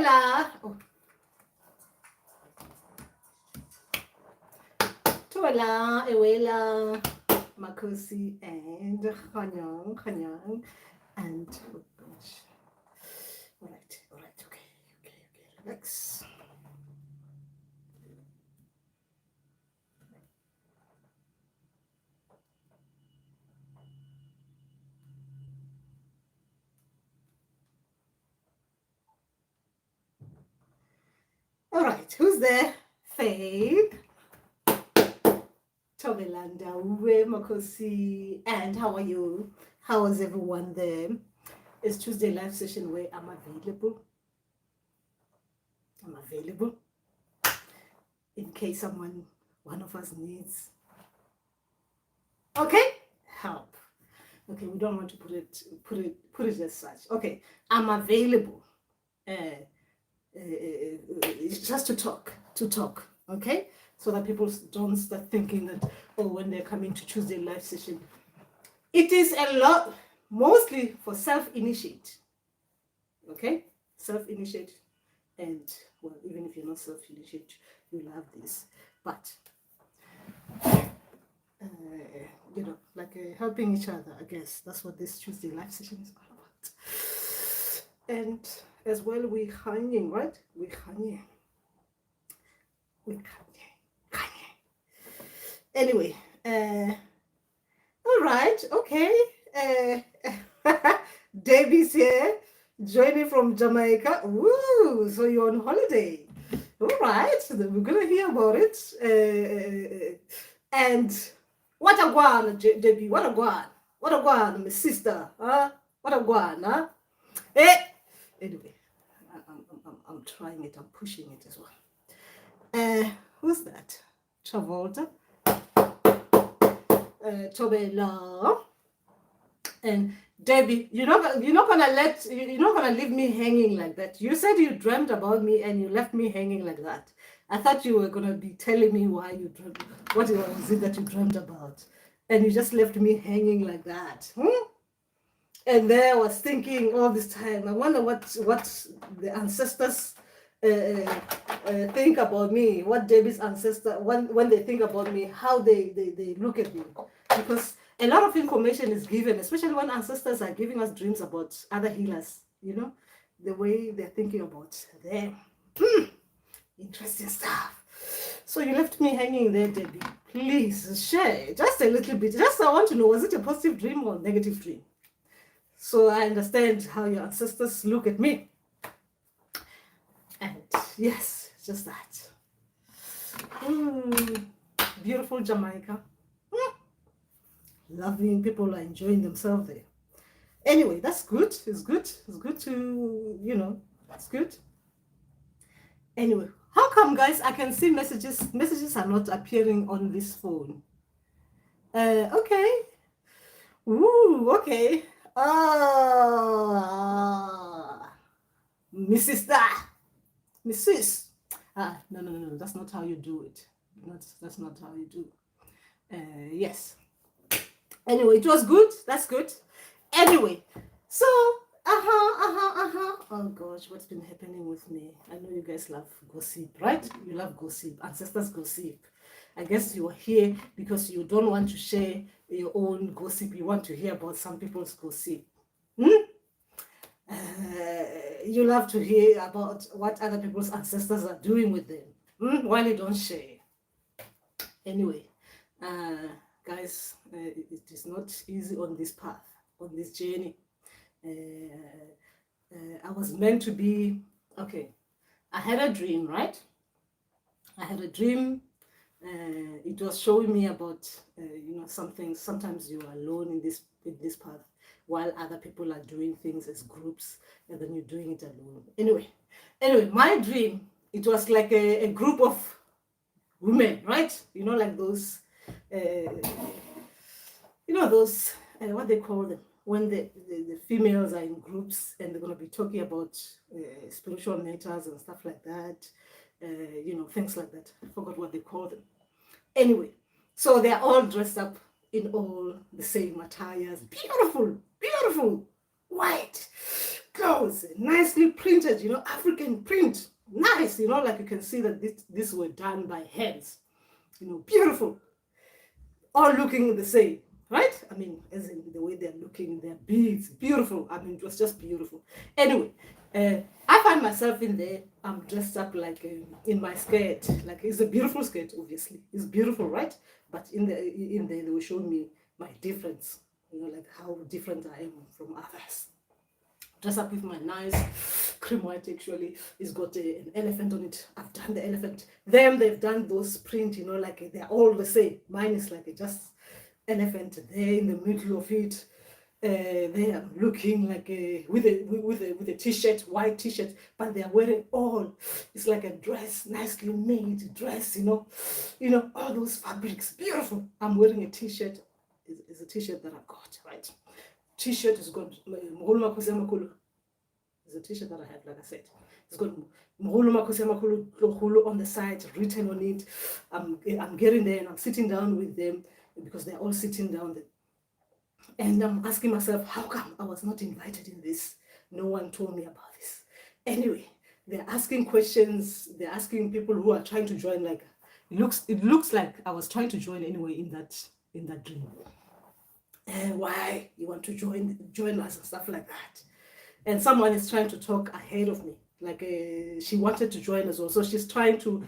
Tuala. Oh. Tuala, Ewela, Makosi, and Khanyang, and oh gosh. All right, okay, relax. All right, who's there? Faith, Tobelanda, Uwe, Makosi, and how are you? How is everyone there? It's Tuesday live session where I'm available. In case one of us needs, okay, help. Okay, we don't want to put it as such. Okay, I'm available. Just to talk, okay? So that people don't start thinking that, oh, when they're coming to Tuesday live session, it is a lot, mostly for self-initiate, okay? Self-initiate, and well, even if you're not self-initiate, you'll have this, but helping each other, I guess that's what this Tuesday live session is all about. And as well, we're hanging, right? We're hanging. Anyway, all right, okay. Debbie's here, joining from Jamaica. Woo! So you're on holiday. All right, so we're gonna hear about it. And what a guan, Debbie? What a guan, my sister? Huh? What a guan, huh? Anyway, I'm trying it. I'm pushing it as well. Who's that? Travolta, Tobela, and Debbie. You're not gonna leave me hanging like that. You said you dreamt about me and you left me hanging like that. I thought you were gonna be telling me why you dreamt. What was it that you dreamt about? And you just left me hanging like that. And then I was thinking all this time, I wonder what the ancestors think about me, what Debbie's ancestors, when they think about me, how they look at me. Because a lot of information is given, especially when ancestors are giving us dreams about other healers, the way they're thinking about them. Interesting stuff. So you left me hanging there, Debbie. Please share just a little bit. Just I want to know, was it a positive dream or a negative dream? So I understand how your ancestors look at me. And yes, just that. Beautiful Jamaica. Loving people are enjoying themselves there. Anyway, that's good. It's good to, that's good. Anyway, how come, guys, I can see messages are not appearing on this phone? Okay. Ooh, okay. Mrs. Mrs. No, that's not how you do it. That's not how you do. Yes. Anyway, it was good. That's good. Anyway, so oh gosh, what's been happening with me? I know you guys love gossip, right? You love gossip, ancestors gossip. I guess you are here because you don't want to share your own gossip. You want to hear about some people's gossip. You love to hear about what other people's ancestors are doing with them. While you don't share. Anyway, guys, it is not easy on this path, on this journey. I was meant to be, okay, I had a dream, right? I had a dream. It was showing me about, something. Sometimes you are alone in this path while other people are doing things as groups, and then you're doing it alone. Anyway, my dream, it was like a group of women, right? Like those, those, what they call them, when the females are in groups and they're going to be talking about spiritual matters and stuff like that, things like that. I forgot what they call them. Anyway, so they're all dressed up in all the same attires, beautiful, white, clothes, nicely printed, African print. Nice, like you can see that this were done by hands. Beautiful. All looking the same, right? I mean, as in the way they're looking, their beads, beautiful. I mean, it was just beautiful. Anyway, I find myself in there. I'm dressed up like in my skirt. Like, it's a beautiful skirt, obviously. It's beautiful, right? But in there, they were showing me my difference. Like how different I am from others. Dress up with my nice cream white, actually. It's got an elephant on it. I've done the elephant. They've done those print, like they're all the same. Mine is like just elephant there in the middle of it. They are looking like with a t-shirt, white t-shirt, but they are wearing all. It's like a dress, nicely made dress, all those fabrics, beautiful. I'm wearing a t-shirt. It's a t-shirt that I got, right? T-shirt is got it's a t-shirt that I have, like I said. It's got on the side, written on it. I'm getting there and I'm sitting down with them because they're all sitting down there. And I'm asking myself, how come I was not invited in this? No one told me about this. Anyway, they're asking questions. They're asking people who are trying to join. Like, it looks like I was trying to join anyway in that dream. Why you want to join us and stuff like that. And someone is trying to talk ahead of me. Like she wanted to join as well. So she's trying to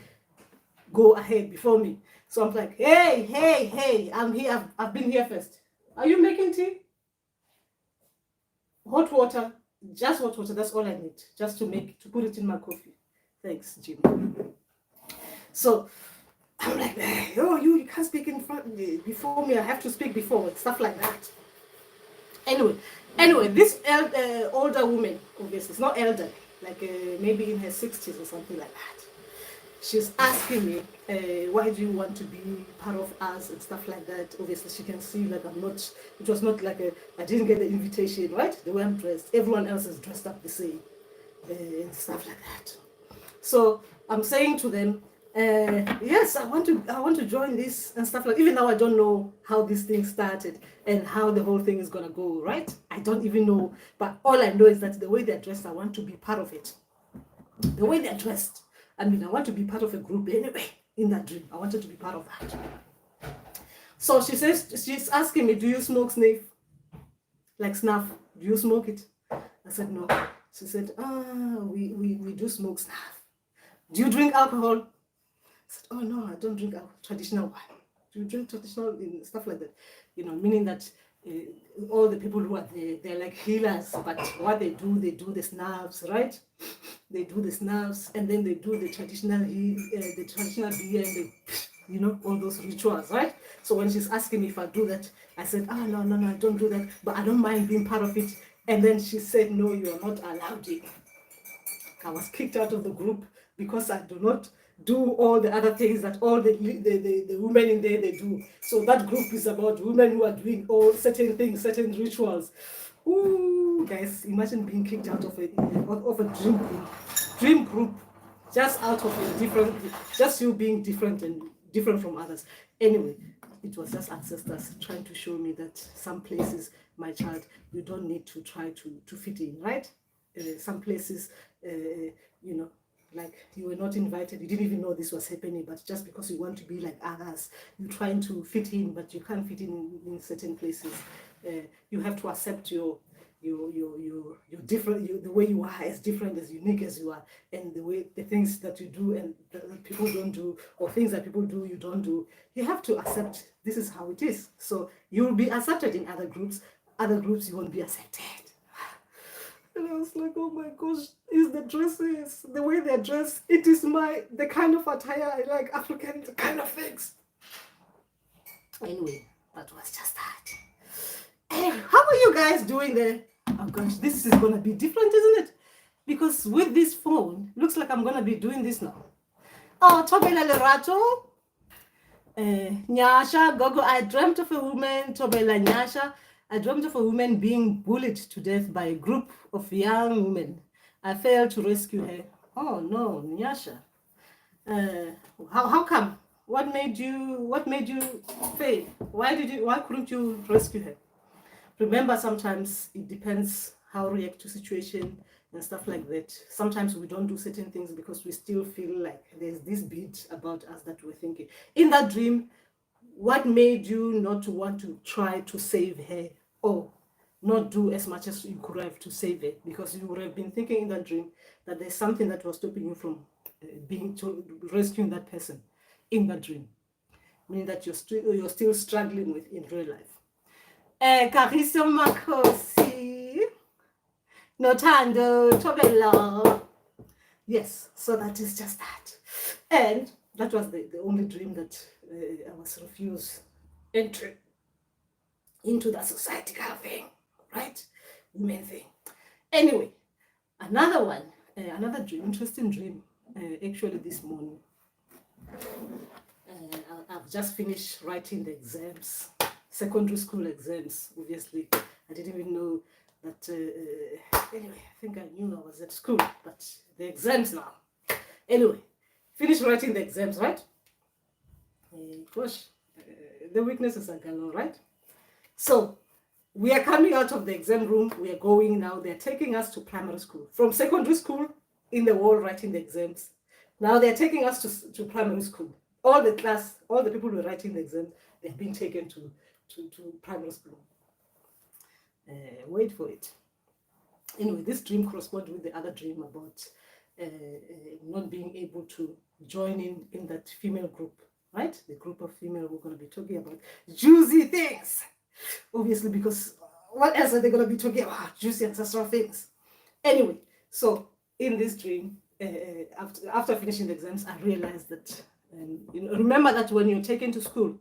go ahead before me. So I'm like, hey, I'm here. I've been here first. Are you making tea? Hot water. Just hot water. That's all I need. Just to put it in my coffee. Thanks, Jim. So I'm like, oh, you can't speak before me. I have to speak before. Stuff like that. Anyway, this older woman, obviously, it's not elder, like maybe in her 60s or something like that. She's asking me, why do you want to be part of us and stuff like that. Obviously, she can see like it was not like I didn't get the invitation, right? The way I'm dressed. Everyone else is dressed up the same and stuff like that. So I'm saying to them, yes, I want to join this and stuff like. Even now, I don't know how this thing started and how the whole thing is gonna go, right? I don't even know, but all I know is that the way they're dressed, I want to be part of it. The way they're dressed, I mean, I want to be part of a group anyway. In that dream, I wanted to be part of that. So she's asking me, do you smoke snuff? Like snuff? Do you smoke it? I said no. She said, we do smoke snuff. Do you drink alcohol? I said, oh no, I don't drink traditional wine. Do you drink traditional stuff like that? Meaning that all the people who are there, they're like healers, but what they do the snuffs, right? They do the snuffs, and then they do the traditional beer, and all those rituals, right? So when she's asking me if I do that, I said, no, I don't do that, but I don't mind being part of it. And then she said, no, you are not allowed in. I was kicked out of the group because I do not do all the other things that all the women in there they do. So that group is about women who are doing all certain things, certain rituals. Ooh, guys, imagine being kicked out of a dream group, just out of a different, just you being different and different from others. Anyway, it was just ancestors trying to show me that some places, my child, you don't need to try to fit in, right? Some places, like you were not invited, you didn't even know this was happening, but just because you want to be like others, you're trying to fit in, but you can't fit in certain places. You have to accept your different, the way you are, as different, as unique as you are, and the things that you do and that people don't do, or things that people do you don't do. You have to accept this is how it is. So you will be accepted in other groups you won't be accepted. And I was like, oh my gosh, it's the dresses, the way they're dressed. It is the kind of attire I like, African kind of things. Anyway, that was just that. Anyway, how are you guys doing there? Oh gosh, this is going to be different, isn't it? Because with this phone, looks like I'm going to be doing this now. Oh, Tobela Lerato. Nyasha, Gogo, I dreamt of a woman, Tobela Nyasha. I dreamt of a woman being bullied to death by a group of young women. I failed to rescue her. Oh no, Nyasha. How come? What made you fail? Why couldn't you rescue her? Remember, sometimes it depends how we react to situation and stuff like that. Sometimes we don't do certain things because we still feel like there's this bit about us that we're thinking. In that dream, what made you not to want to try to save her or not do as much as you could have to save her? Because you would have been thinking in that dream that there's something that was stopping you from being to rescuing that person in that dream, meaning that you're still struggling with in real life. Kagiso Makhosi, Nothando Thobela. Yes, so that is just that. And that was the only dream that I was refused entry into that society kind of thing, right? Women thing. Anyway, another one, another dream, interesting dream, actually this morning. I've just finished writing the exams, secondary school exams, obviously. I didn't even know that, anyway, I think I knew I was at school, but the exams now. Anyway, finished writing the exams, right? Gosh, the weaknesses are galore, right? So, we are coming out of the exam room, we are going now, they're taking us to primary school. From secondary school, in the wall writing the exams. Now they're taking us to primary school. All the class, all the people who are writing the exams, they've been taken to primary school. Wait for it. Anyway, this dream corresponds with the other dream about not being able to join in that female group, right? The group of female we're going to be talking about juicy things. Obviously, because what else are they going to be talking about? Juicy ancestral things. Anyway, so in this dream, after finishing the exams, I realized that, remember that when you're taken to school,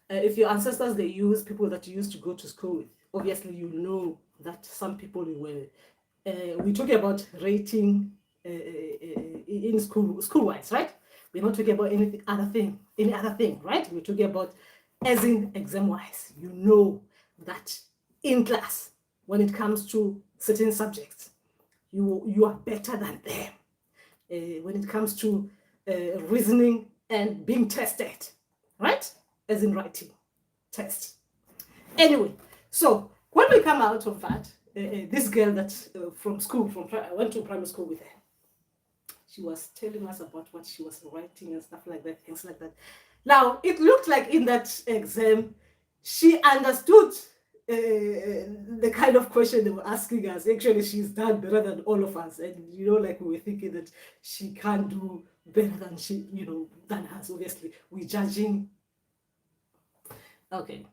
if your ancestors, they use people that you used to go to school with, obviously you know that some people were, we're talking about rating in school-wise, right? We're not talking about any other thing, right? We're talking about as in exam-wise. You know that in class, when it comes to certain subjects, you are better than them. When it comes to reasoning and being tested, right? As in writing, test. Anyway, so when we come out of that, this girl that from school, I went to primary school with her. She was telling us about what she was writing and stuff like that, things like that. Now, it looked like in that exam, she understood the kind of question they were asking us. Actually, she's done better than all of us. And, like we were thinking that she can't do better than than us. Obviously, we're judging. Okay.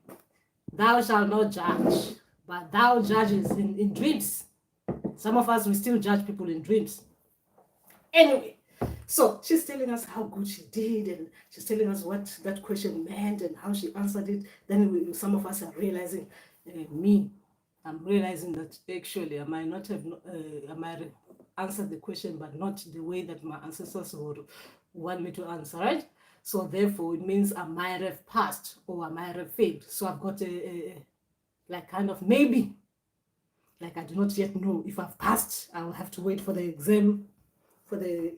Thou shalt not judge, but thou judges in dreams. Some of us, we still judge people in dreams. Anyway, so she's telling us how good she did, and she's telling us what that question meant and how she answered it. Then some of us are realizing, I'm realizing that actually I might not have answered the question, but not the way that my ancestors would want me to answer, right? So therefore, it means I might have passed or I might have failed. So I've got a like kind of maybe. Like I do not yet know if I've passed. I will have to wait for the exam, for the,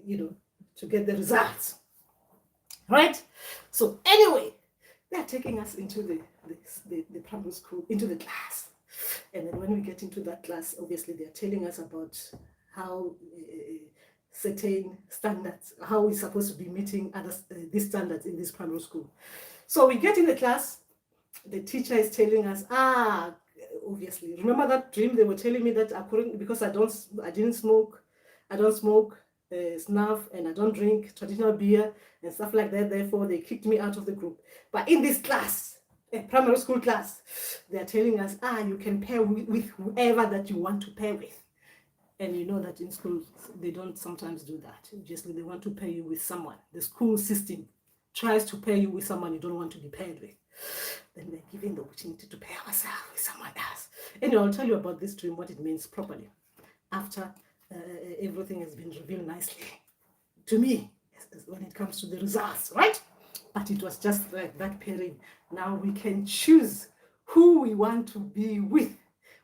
to get the results. Right? So anyway, they're taking us into the primary school, into the class. And then when we get into that class, obviously they're telling us about how certain standards, how we're supposed to be meeting these standards in this primary school. So we get in the class, the teacher is telling us, obviously, remember that dream they were telling me that I couldn't, because I don't smoke, snuff, and I don't drink traditional beer and stuff like that. Therefore, they kicked me out of the group. But in this class, a primary school class, they're telling us, you can pair with whoever that you want to pair with. And you know that in school, they don't sometimes do that. Just they want to pair you with someone. The school system tries to pair you with someone you don't want to be paired with. Then we're given the opportunity to pair ourselves with someone else. Anyway, I'll tell you about this dream, what it means properly, after everything has been revealed nicely to me when it comes to the results, right? But it was just like that pairing. Now we can choose who we want to be with,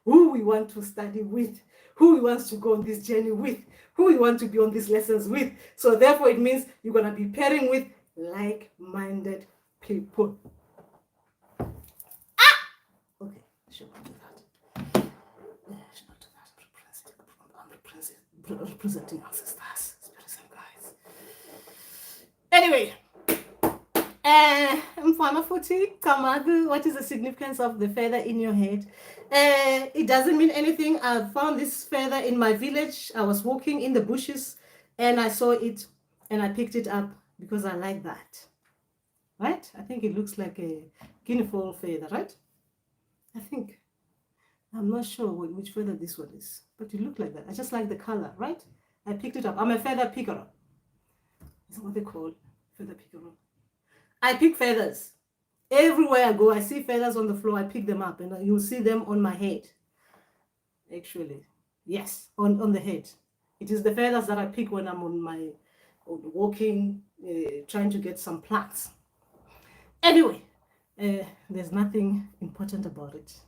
who we want to study with, who we want to go on this journey with, who we want to be on these lessons with. So therefore, it means you're going to be pairing with like-minded people. Okay, I should not do that. I should not do that. representing ancestors, spirits and guides. Anyway, Mfana Futi, Kamagu, what is the significance of the feather in your head? It doesn't mean anything. I found this feather in my village. I was walking in the bushes and I saw it and I picked it up because I like that. Right? I think it looks like a guinea fowl feather, right? I think. I'm not sure which feather this one is, but it looked like that. I just like the color, right? I picked it up. I'm a feather picker. Is what they call feather picker. I pick feathers. Everywhere I go, I see feathers on the floor. I pick them up, and you'll see them on my head. Actually, yes, on the head. It is the feathers that I pick when I'm on my walking, trying to get some plants. Anyway, there's nothing important about it.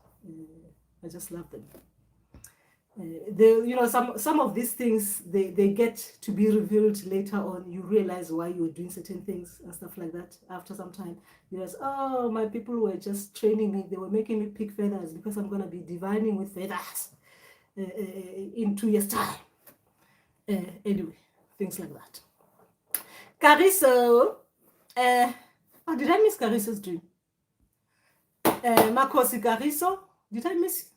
I just love them. Some of these things they get to be revealed later on. You realize why you were doing certain things and stuff like that. After some time, you realize, oh, my people were just training me. They were making me pick feathers because I'm gonna be divining with feathers in 2 years' time. Anyway, things like that. Cariso, oh, did I miss Cariso's dream? Makosi Cariso, did I miss?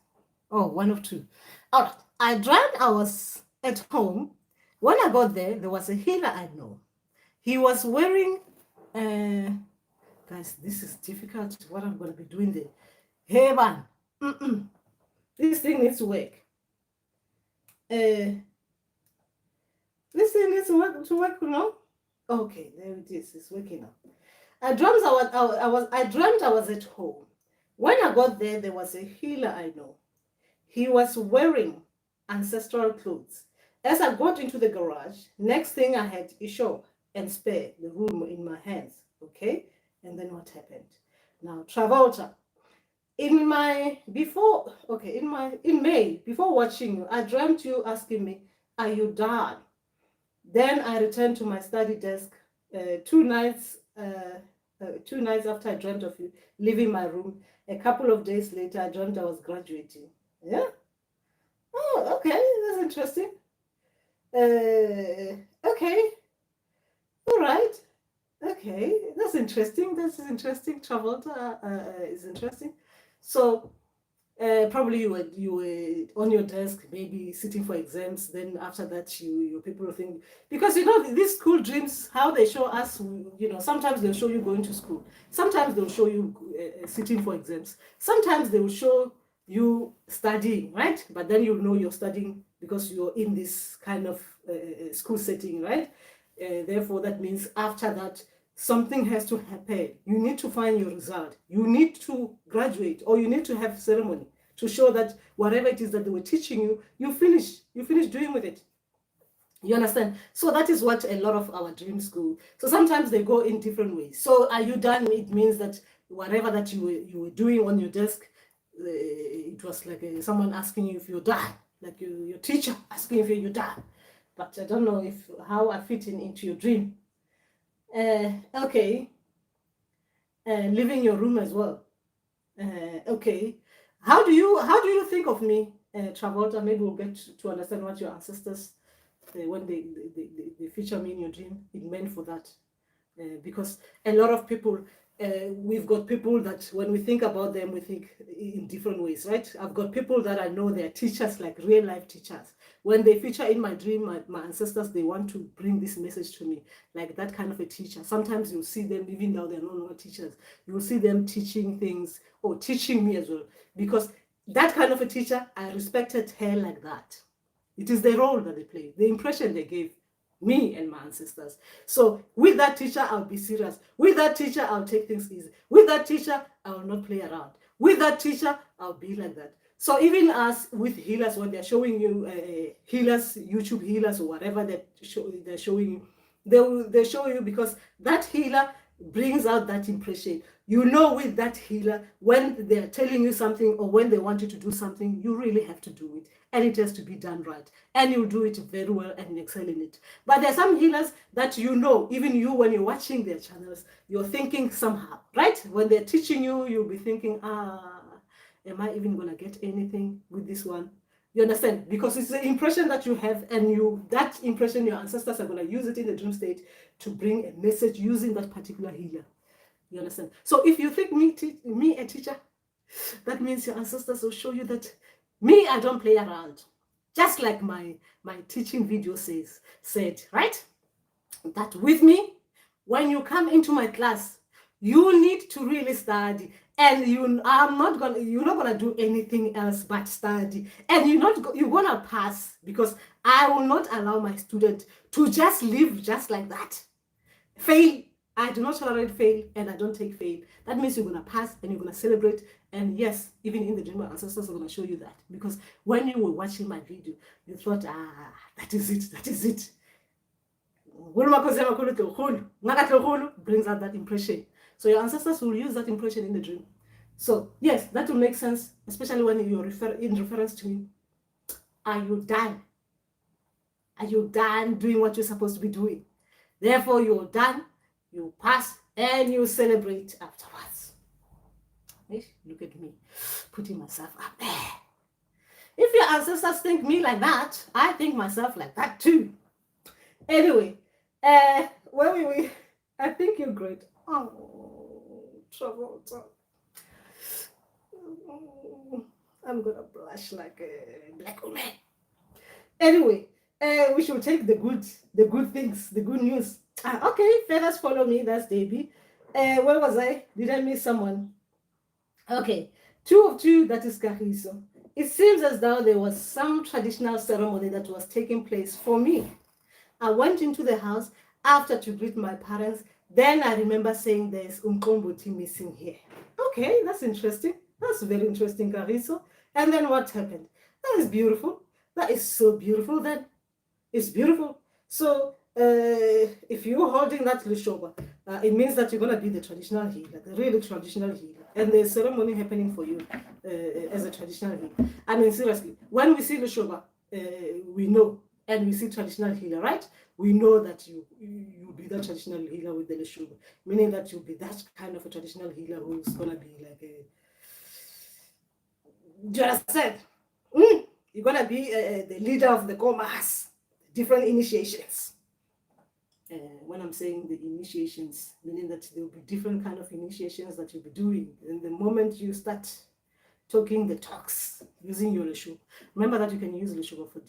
Oh, one of two. All right. I dreamt I was at home. When I got there, there was a healer I know. He was wearing, guys, this is difficult. What I'm going to be doing there. Hey, man. This thing needs to work. This thing needs to work, you know? Okay, there it is. It's working now. I dreamt I was at home. When I got there, there was a healer I know. He was wearing ancestral clothes. As I got into the garage, next thing I had Isho and Spare, the room in my hands. Okay? And then what happened? Now, Travolta. In May, before watching you, I dreamt you asking me, are you done? Then I returned to my study desk 2 nights after I dreamt of you leaving my room. A couple of days later, I dreamt I was graduating. Yeah? Oh, okay. That's interesting. Okay. All right. Okay. That's interesting. Travolta is interesting. So, probably you were on your desk, maybe sitting for exams. Then after that, your people think, because these school dreams, how they show us. Sometimes they'll show you going to school. Sometimes they'll show you sitting for exams. Sometimes they will show you studying, right? But then you're studying because you're in this kind of school setting, right? Therefore, that means after that, something has to happen. You need to find your result. You need to graduate, or you need to have ceremony to show that whatever it is that they were teaching you, you finish doing with it. You understand? So that is what a lot of our dreams go. So sometimes they go in different ways. So are you done? It means that whatever that you were doing on your desk, it was like someone asking you if you're done, like your teacher asking if you're done. But I don't know how I fit into your dream. Okay. Living your room as well. Okay. How do you think of me, Travolta? Maybe we'll get to understand what your ancestors, when they feature me in your dream, it meant for that. Because a lot of people, we've got people that when we think about them, we think in different ways, right? I've got people that I know they're teachers, like real life teachers. When they feature in my dream, my ancestors, they want to bring this message to me, like that kind of a teacher. Sometimes you'll see them, even though they're no longer teachers, you'll see them teaching things or teaching me as well. Because that kind of a teacher, I respected her like that. It is the role that they play, the impression they gave me and my ancestors. So with that teacher, I'll be serious. With that teacher, I'll take things easy. With that teacher, I will not play around. With that teacher, I'll be like that. So even as with healers, when they're showing you healers, YouTube healers or whatever they're showing you, they show you because that healer brings out that impression. With that healer, when they're telling you something or when they want you to do something, you really have to do it. And it has to be done right. And you'll do it very well and excel in it. But there are some healers that even you, when you're watching their channels, you're thinking somehow, right? When they're teaching you, you'll be thinking, am I even going to get anything with this one? You understand? Because it's the impression that you have, and that impression, your ancestors are going to use it in the dream state to bring a message using that particular healer. You understand? So if you think me a teacher, that means your ancestors will show you that me, I don't play around. Just like my teaching video said, right? That with me, when you come into my class, you need to really study, and you're not gonna do anything else but study, and you're gonna pass, because I will not allow my student to just live just like that. Fail, I do not tolerate fail, and I don't take fail. That means you're gonna pass and you're gonna celebrate. And yes, even in the dream, my ancestors are gonna show you that, because when you were watching my video, you thought, that is it. Brings out that impression. So your ancestors will use that impression in the dream. So yes, that will make sense, especially when you refer in reference to me. Are you done? Are you done doing what you're supposed to be doing? Therefore, you're done, you pass, and you celebrate afterwards. Look at me, putting myself up there. If your ancestors think me like that, I think myself like that too. Anyway, where we? I think you're great. Oh, Travolta. I'm gonna blush like a black woman. Anyway, we should take the good things, the good news. Okay, feathers follow me. That's Debbie. Where was I? Did I miss someone? Okay, 2 of 2. That is Kagiso. It seems as though there was some traditional ceremony that was taking place for me. I went into the house after to greet my parents. Then I remember saying there's Umkomboti missing here. Okay, that's interesting. That's very interesting, Kagiso. And then what happened? That is beautiful. That is so beautiful. Then it's beautiful. So if you're holding that Lushoba, it means that you're going to be the traditional healer, the really traditional healer. And there's ceremony happening for you as a traditional healer. I mean, seriously, when we see Lushoba, we know, and we see traditional healer, right? We know that you'll be that traditional healer with the Lushoba, meaning that you'll be that kind of a traditional healer who's going to be like a... Just said, you're going to be the leader of the Gomas, different initiations. When I'm saying the initiations, meaning that there will be different kind of initiations that you'll be doing. And the moment you start talking the talks using your Leshuba, remember that you can use Leshuba for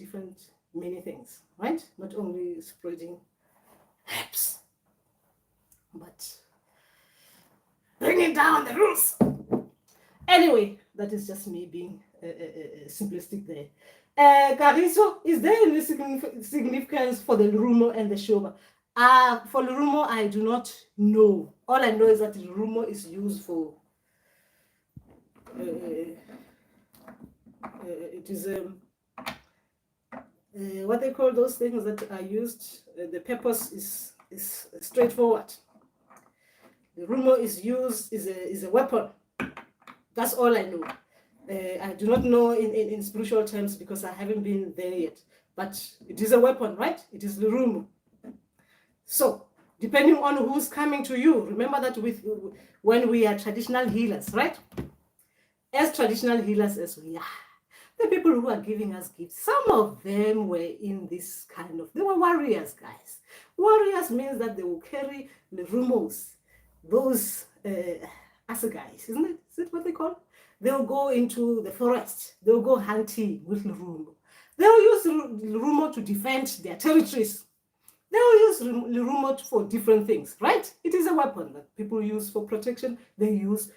many things, right? Not only spreading herbs, but bringing down the rules. Anyway, that is just me being simplistic there. Kagiso, is there any significance for the Lurumo and the Shoba? For Lurumo, I do not know. All I know is that the Lurumo is used for it is what they call those things that are used. The purpose is straightforward. The Lurumo is a weapon. That's all I know. I do not know in spiritual terms because I haven't been there yet. But it is a weapon, right? It is Lurumo. So, depending on who's coming to you, remember that when we are traditional healers, right? As traditional healers as we are, the people who are giving us gifts, some of them were in this kind of... They were warriors, guys. Warriors means that they will carry the rumors, those asagais, isn't it? Is it what they call? They'll go into the forest. They'll go hunting with Lurumo. They'll use Lurumo to defend their territories. They'll use Lurumo for different things, right? It is a weapon that people use for protection. They use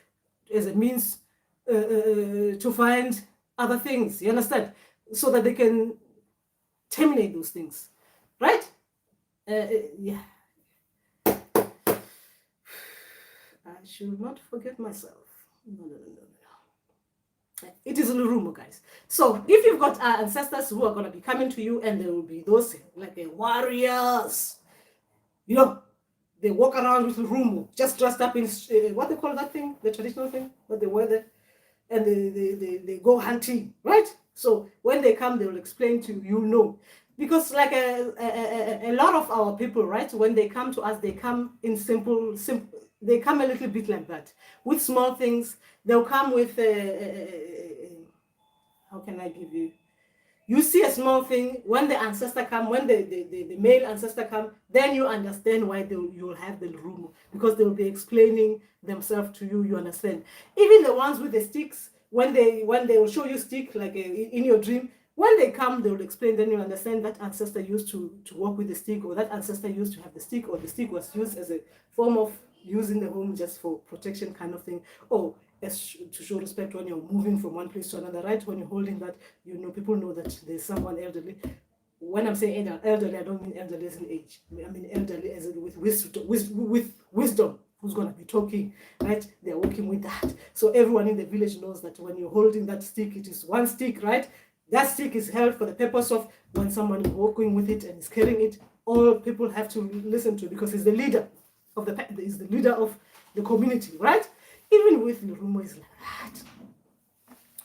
as a means to find other things, you understand? So that they can terminate those things, right? Yeah. I should not forget myself. No. It is Lurumo, guys. So if you've got ancestors who are going to be coming to you, and there will be those like warriors, you know, they walk around with Lurumo, just dressed up in what they call that thing, the traditional thing, what they wear there, and they go hunting, right? So when they come, they will explain to you, know, because like a lot of our people, right, when they come to us, they come in simple. They come a little bit like that with small things. They'll come with how can I give you? You see a small thing, when the ancestor come, when the male ancestor come, then you understand why you'll have the room, because they'll be explaining themselves to you, you understand. Even the ones with the sticks, when they will show you stick, like in your dream, when they come, they will explain, then you understand that ancestor used to walk with the stick, or that ancestor used to have the stick, or the stick was used as a form of using the home just for protection kind of thing, or as to show respect when you're moving from one place to another, right? When you're holding that, people know that there's someone elderly. When I'm saying elderly, I don't mean elderly as in age. I mean elderly as in with wisdom, who's going to be talking, right? They're working with that. So everyone in the village knows that when you're holding that stick, it is one stick, right? That stick is held for the purpose of when someone is walking with it and is carrying it, all people have to listen to, because he's the leader of the community, right? Even with Lurumo is like that.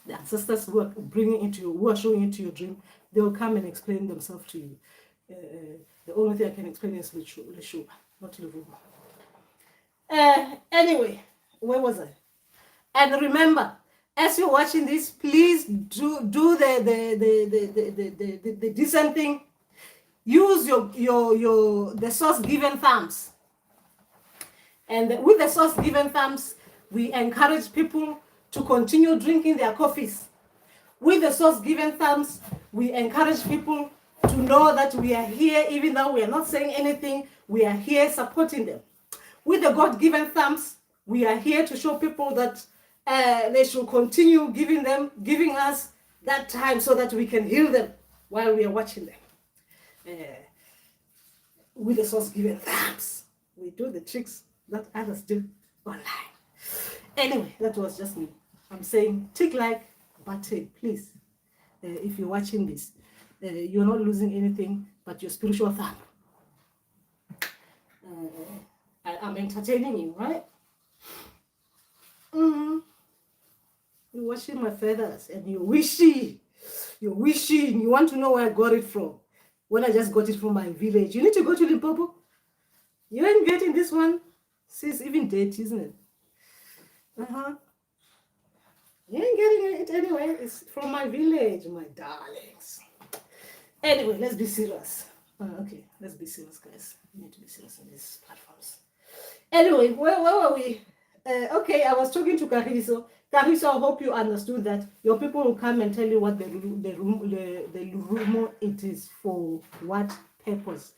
The ancestors who are who are showing into your dream, they will come and explain themselves to you. The only thing I can explain is Lishuba, not Lurumo. Anyway, where was I? And remember, as you're watching this, please do the decent thing. Use the source given thumbs. And with the source given thumbs, we encourage people to continue drinking their coffees. With the source given thumbs, we encourage people to know that we are here, even though we are not saying anything, we are here supporting them. With the God-given thumbs, we are here to show people that they should continue giving us that time so that we can heal them while we are watching them. With the source given thumbs, we do the tricks that others do online. Anyway, that was just me. I'm saying tick like button, please. If you're watching this, you're not losing anything but your spiritual thumb. I'm entertaining you, right? You're watching my feathers and you're wishing, you want to know where I got it from. When I just got it from my village. You need to go to Limpopo. You ain't getting this one. See, it's even dirty, isn't it? You ain't getting it anyway. It's from my village, my darlings. Anyway, let's be serious. Okay, let's be serious, guys. We need to be serious on these platforms. Anyway, where were we? Okay, I was talking to Kariso. Kariso, I hope you understood that your people will come and tell you what the Lurumo it is for, what purpose,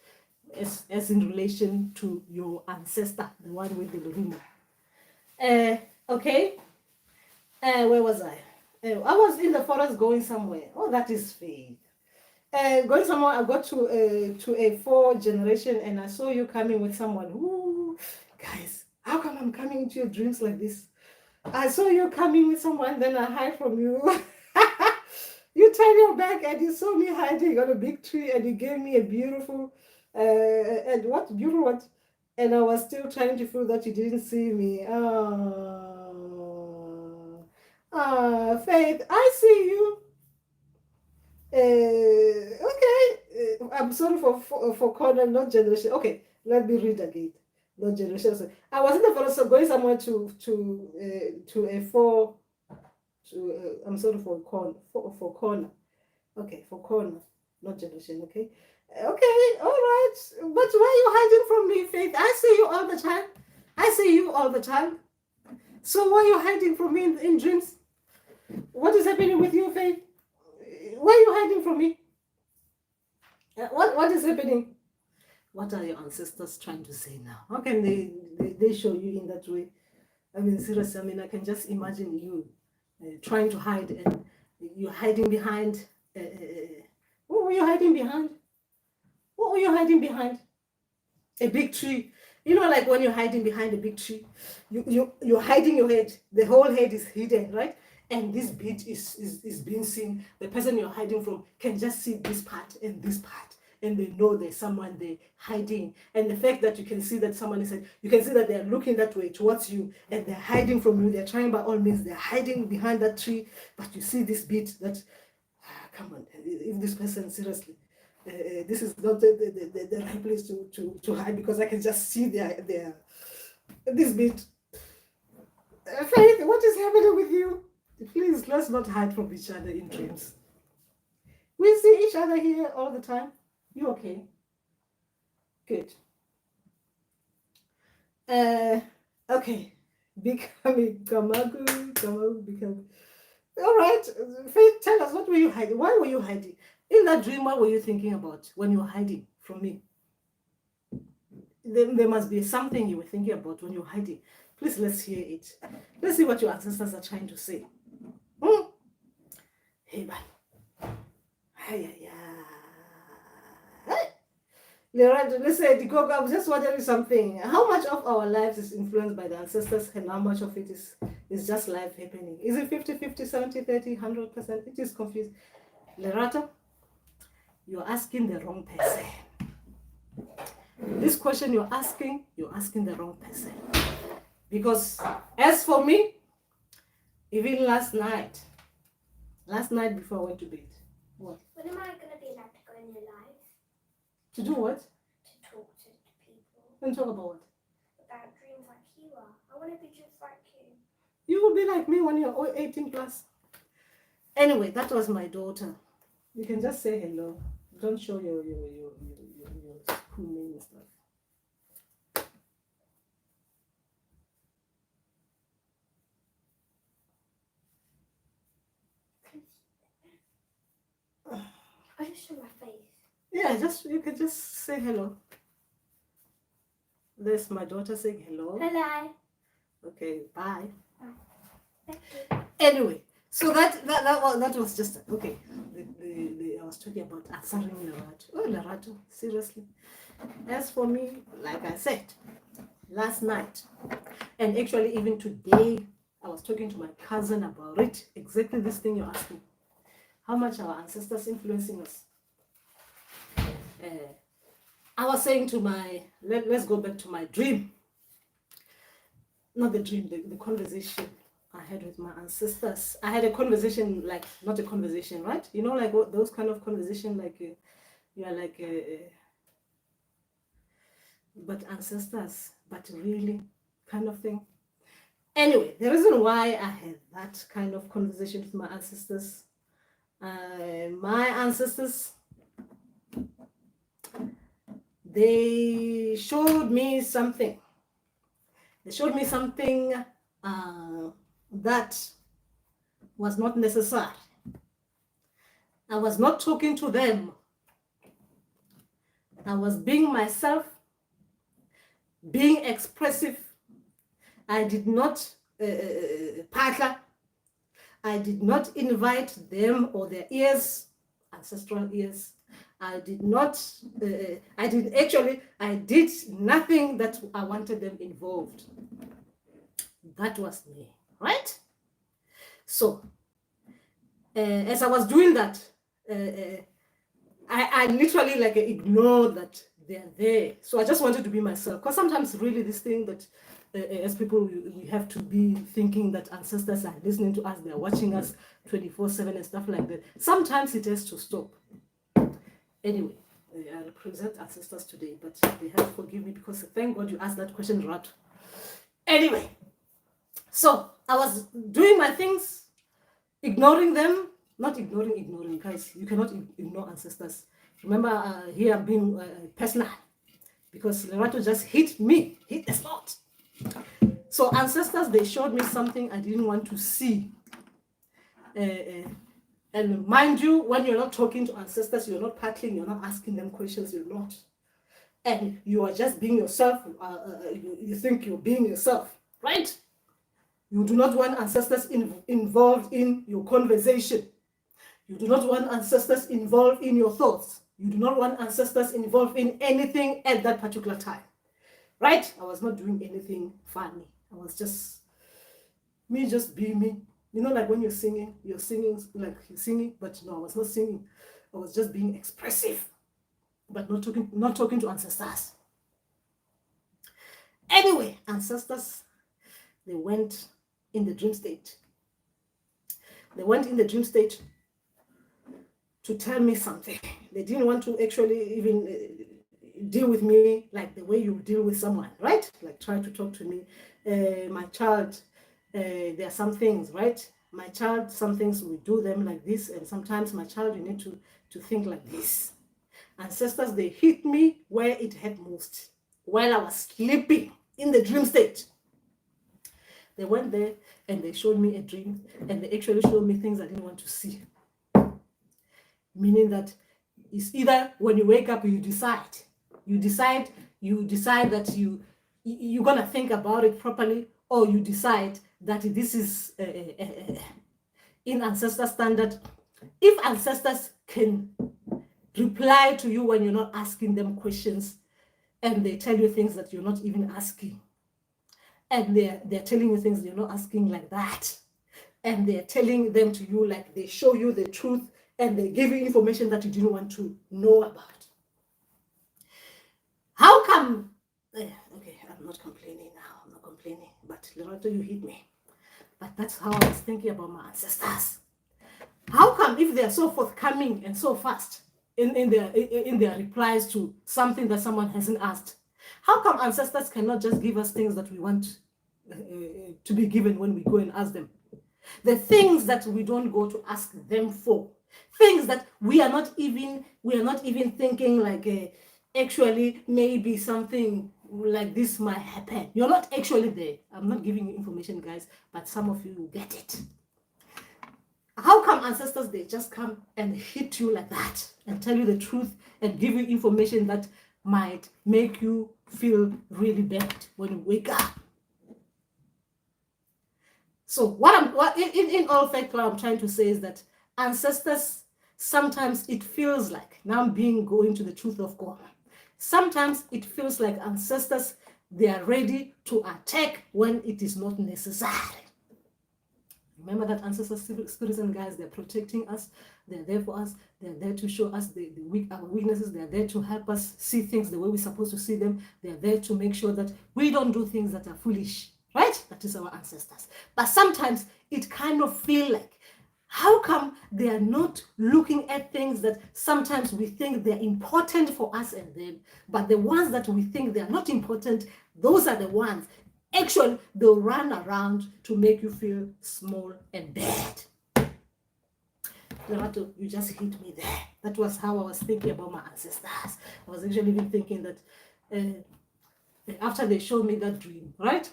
as in relation to your ancestor, the one with the Lurumo. Okay. Where was I? I was in the forest going somewhere. Oh, that is faith. Going somewhere, I got to a 4 generation, and I saw you coming with someone. Ooh, guys, how come I'm coming into your dreams like this? I saw you coming with someone, then I hide from you. You turn your back and you saw me hiding on a big tree, and you gave me a beautiful, and what beautiful what? And I was still trying to feel that you didn't see me. Faith, I see you. Okay, I'm sorry for corner, not generation. Okay, let me read again. Not generation. I was in the forest going somewhere to a 4. I'm sorry for corner. Okay, for corner, not generation. Okay, okay, all right. But why are you hiding from me, Faith? I see you all the time. I see you all the time. So why are you hiding from me in dreams? What is happening with you, Faith? Why are you hiding from me? What is happening? What are your ancestors trying to say now? How can they show you in that way? I mean, seriously, I mean, I can just imagine you trying to hide, and you're hiding behind. What were you hiding behind? What were you hiding behind? A big tree. You know, like when you're hiding behind a big tree, you're hiding your head. The whole head is hidden, right? And this bit is being seen. The person you're hiding from can just see this part and this part, and they know there's someone there hiding. And the fact that you can see that someone is, you can see that they're looking that way towards you, and they're hiding from you. They're trying by all means. They're hiding behind that tree, but you see this bit that, come on, if this person seriously. This is not the right place to hide, because I can just see this bit. Faith, what is happening with you? Please, let's not hide from each other in dreams. We see each other here all the time. You okay? Good. Okay. Becoming Kamagu, become. All right. Faith, tell us, what were you hiding? Why were you hiding? In that dream, what were you thinking about when you were hiding from me? There must be something you were thinking about when you were hiding. Please, let's hear it. Let's see what your ancestors are trying to say. Hey, man. Hey. Listen, Dikoka, I was just wondering something. How much of our lives is influenced by the ancestors and how much of it is just life happening? Is it 50-50, 70-30, 100%? It is confused. Lerato, you're asking the wrong person. This question you're asking the wrong person. Because as for me, even last night before I went to bed, what? When am I going to be allowed to go in your life? To do what? To talk to people. And talk about what? About dreams like you are. I want to be just like you. You will be like me when you're 18 plus. Anyway, that was my daughter. You can just say hello. Don't show your school name and stuff. I just show my face. Yeah, you can just say hello. There's my daughter saying hello. Hello. Okay, bye. Thank you. Anyway, so that was just okay. I was talking about answering Lerato. Oh, Lerato, seriously. As for me, like I said, last night, and actually even today, I was talking to my cousin about it. Exactly this thing you're asking. How much our ancestors influencing us. I was saying to let's go back to my dream. Not the dream, the conversation I had with my ancestors. I had a conversation, like, not a conversation, right? You know, like those kind of conversation, like you are like, but ancestors, but really kind of thing. Anyway, the reason why I had that kind of conversation with my ancestors, they showed me something. They showed me something that was not necessary. I was not talking to them. I was being myself, being expressive. I did not partner. I did not invite them or their ears, ancestral ears. I did nothing that I wanted them involved. That was me, right? So, as I was doing that, I literally like ignored that they're there. So I just wanted to be myself. Because sometimes really this thing that as people, we have to be thinking that ancestors are listening to us, they're watching us 24/7 and stuff like that. Sometimes it has to stop. Anyway, I represent ancestors today, but they have to forgive me because thank God you asked that question, right? Anyway, so I was doing my things, ignoring them, not ignoring, guys. You cannot ignore ancestors. Remember, here I'm being personal because Lerato just hit the spot. So ancestors, they showed me something I didn't want to see. And mind you, when you're not talking to ancestors, you're not paddling, you're not asking them questions, you're not. And you are just being yourself. You think you're being yourself, right? You do not want ancestors involved in your conversation. You do not want ancestors involved in your thoughts. You do not want ancestors involved in anything at that particular time. Right? I was not doing anything funny. I was just being me. You know, like when you're singing, but no, I was not singing. I was just being expressive, but not talking to ancestors. Anyway, ancestors, they went in the dream state. They went in the dream state to tell me something. They didn't want to actually even deal with me like the way you deal with someone, right? Like try to talk to me. My child, there are some things, right? My child, some things we do them like this, and sometimes my child, you need to to think like this. Ancestors, they hit me where it hurt most, while I was sleeping in the dream state. They went there and they showed me a dream, and they actually showed me things I didn't want to see. Meaning that it's either when you wake up, you decide that you're gonna think about it properly, or you decide that this is in ancestor standard. If ancestors can reply to you when you're not asking them questions, and they tell you things that you're not even asking, and they're telling you things you're not asking like that, and they're telling them to you like they show you the truth, and they give you information that you didn't want to know about. How come? Okay, I'm not complaining now. I'm not complaining, but Lerato, you hit me. But that's how I was thinking about my ancestors. How come, if they are so forthcoming and so fast in their replies to something that someone hasn't asked, how come ancestors cannot just give us things that we want to be given when we go and ask them? The things that we don't go to ask them for, things that we are not even thinking like actually maybe something like this might happen. You're not actually there. I'm not giving you information, guys, but some of you will get it. How come ancestors, they just come and hit you like that and tell you the truth and give you information that might make you feel really bad when you wake up? So in all fact, what I'm trying to say is that ancestors, sometimes it feels like, now I'm going to the truth of God, sometimes it feels like ancestors, they are ready to attack when it is not necessary. Remember that ancestors, spirits and guides, they're protecting us, they're there for us, they're there to show us our weaknesses, they're there to help us see things the way we're supposed to see them, they're there to make sure that we don't do things that are foolish, right? That is our ancestors. But sometimes it kind of feel like, how come they are not looking at things that sometimes we think they're important for us and them, but the ones that we think they're not important, those are the ones. Actually, they'll run around to make you feel small and bad. You just hit me there. That was how I was thinking about my ancestors. I was actually even thinking that after they showed me that dream, right?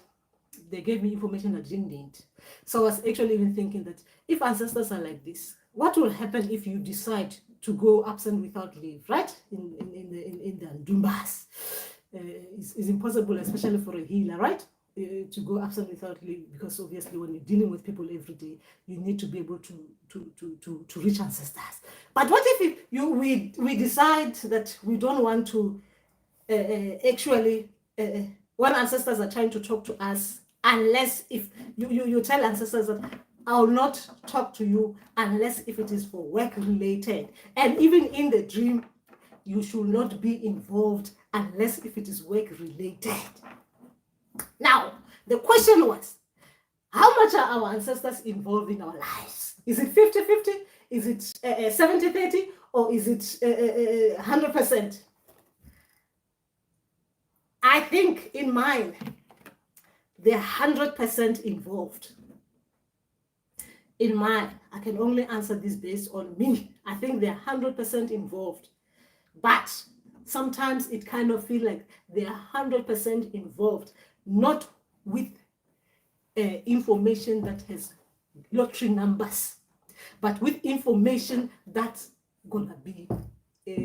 They gave me information I didn't need. So I was actually even thinking that if ancestors are like this, what will happen if you decide to go absent without leave, right? In the Ndumbas. It's impossible, especially for a healer, right? To go absent without leave, because obviously when you're dealing with people every day, you need to be able to reach ancestors. But what if we decide that we don't want to actually when ancestors are trying to talk to us, unless if you tell ancestors that I'll not talk to you unless if it is for work related, and even in the dream you should not be involved unless if it is work related. Now, the question was, how much are our ancestors involved in our lives? Is it 50-50? Is it 70-30? Or is it 100%? I think in mine, they're 100% involved. In mine, I can only answer this based on me. I think they're 100% involved. But sometimes it kind of feels like they're 100% involved, not with information that has lottery numbers, but with information that's gonna be,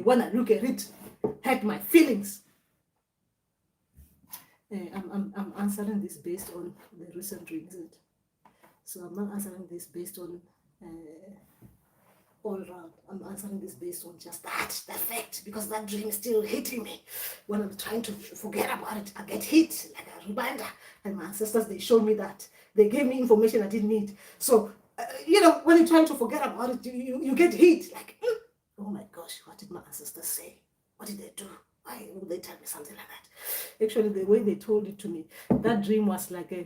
when I look at it, hurt my feelings. I'm answering this based on the recent dreams, isn't it? So I'm not answering this based on all around. I'm answering this based on just that fact, because that dream is still hitting me. When I'm trying to forget about it, I get hit like a reminder. And my ancestors, they showed me that. They gave me information I didn't need. So, when you're trying to forget about it, you get hit. Like, oh my gosh, what did my ancestors say? What did they do? Why would they tell me something like that? Actually, the way they told it to me, that dream was like a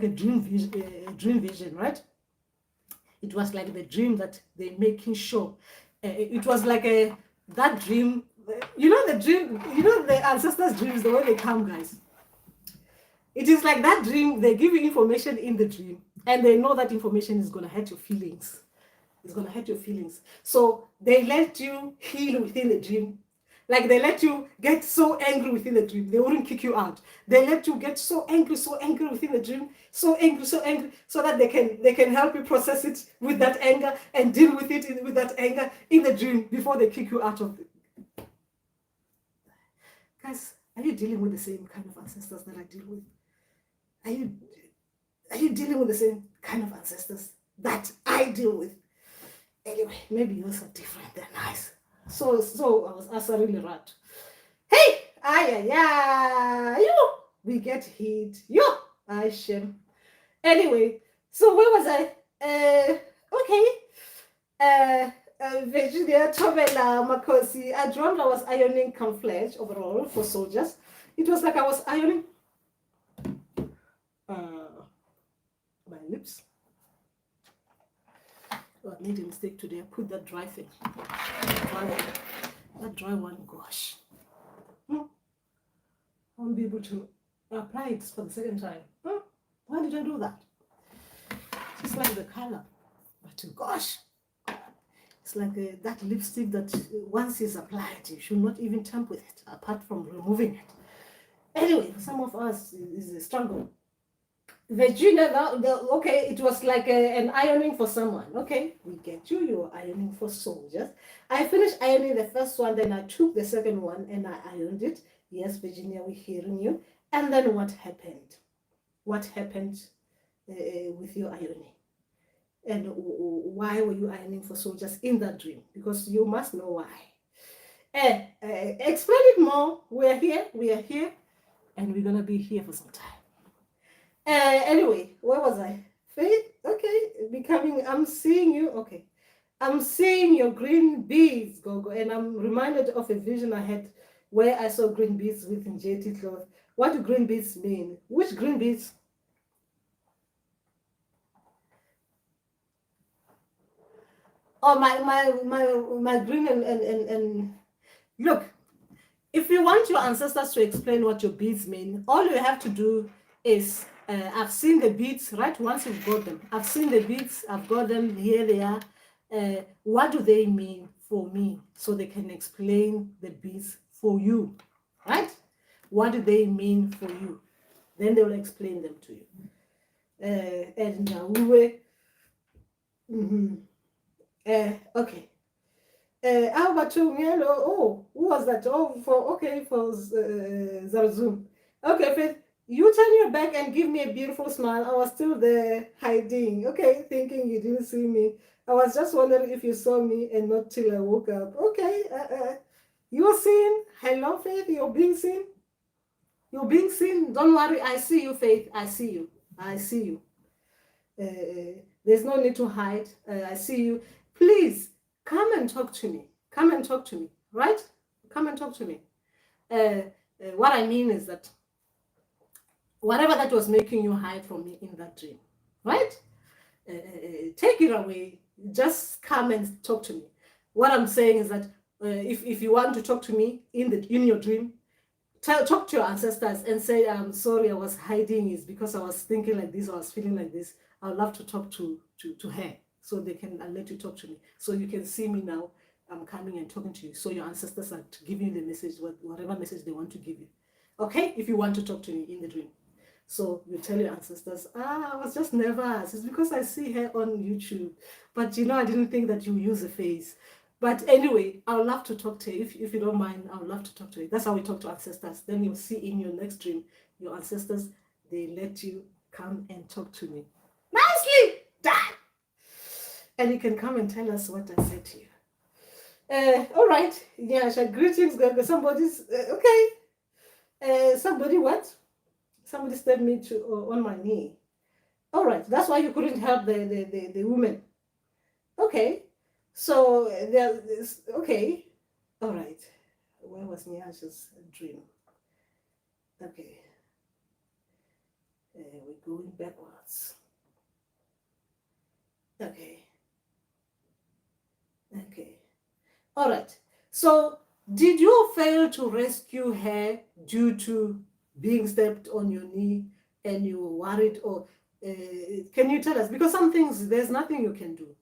dream vision, right? It was like the dream that they're making sure. It was like that dream, the dream, the ancestors' dreams, the way they come, guys. It is like that dream, they give you information in the dream, and they know that information is going to hurt your feelings. It's going to hurt your feelings. So they let you heal within the dream. Like they let you get so angry within the dream. They wouldn't kick you out. They let you get so angry within the dream, so angry, so that they can help you process it with that anger and deal with it with that anger in the dream before they kick you out of it. Guys, are you dealing with the same kind of ancestors that I deal with? Are you dealing with the same kind of ancestors that I deal with? Anyway, maybe yours are different than ours. So I was answering the rat. Hey, you. We get hit. Yo, I shame. Anyway, so where was I? Okay. Virginia Tomela Makosi. I dreamt I was ironing camouflage overall for soldiers. It was like I was ironing my lips. Oh, I made a mistake today. I put that dry thing. That dry one, gosh. I won't be able to apply it for the second time. Why did I do that? Just like the color. But gosh, it's like that lipstick that once it's applied, you should not even tamper with it, apart from removing it. Anyway, some of us is a struggle. Virginia, okay, it was like an ironing for someone. Okay, we get you. You're ironing for soldiers. I finished ironing the first one, then I took the second one and I ironed it. Yes, Virginia, we're hearing you. And then what happened? What happened with your ironing? And why were you ironing for soldiers in that dream? Because you must know why. Explain it more. We are here, and we're going to be here for some time. Anyway, where was I? Faith? Okay, I'm seeing you. Okay. I'm seeing your green beads, Gogo, and I'm reminded of a vision I had where I saw green beads with JT cloth. What do green beads mean? Which green beads? Oh, my green and look, if you want your ancestors to explain what your beads mean, all you have to do is I've seen the beads, right? Once you've got them, I've seen the beads, I've got them, here they are. What do they mean for me? So they can explain the beads for you, right? What do they mean for you? Then they will explain them to you. We were, okay. How about you, Mielo? Oh, who was that? Oh, for Zarzum. Okay, Faith. You turn your back and give me a beautiful smile. I was still there hiding. Okay, thinking you didn't see me. I was just wondering if you saw me and not till I woke up. Okay, you're seen. Hello, Faith. You're being seen. You're being seen. Don't worry. I see you, Faith. I see you. I see you. There's no need to hide. I see you. Please come and talk to me. Come and talk to me. Right? Come and talk to me. What I mean is that whatever that was making you hide from me in that dream, right? Take it away. Just come and talk to me. What I'm saying is that if you want to talk to me in your dream, talk to your ancestors and say, I'm sorry, I was hiding. It's because I was thinking like this, I was feeling like this. I would love to talk to her so they can let you talk to me. So you can see me now. I'm coming and talking to you. So your ancestors are giving you the message, whatever message they want to give you. Okay? If you want to talk to me in the dream. So you tell your ancestors, I was just nervous. It's because I see her on YouTube. But I didn't think that you use a face. But anyway, I would love to talk to you. If you don't mind, I would love to talk to you. That's how we talk to ancestors. Then you'll see in your next dream, your ancestors, they let you come and talk to me. Nicely done! And you can come and tell us what I said to you. All right. Yeah, greetings. Somebody's, okay. Somebody what? Somebody stepped me on my knee. All right, that's why you couldn't help the woman. Okay, so okay, all right. Where was Nyasha's dream? Okay, we're going backwards. Okay, all right. So did you fail to rescue her due to being stepped on your knee and you were worried, or can you tell us? Because some things, there's nothing you can do.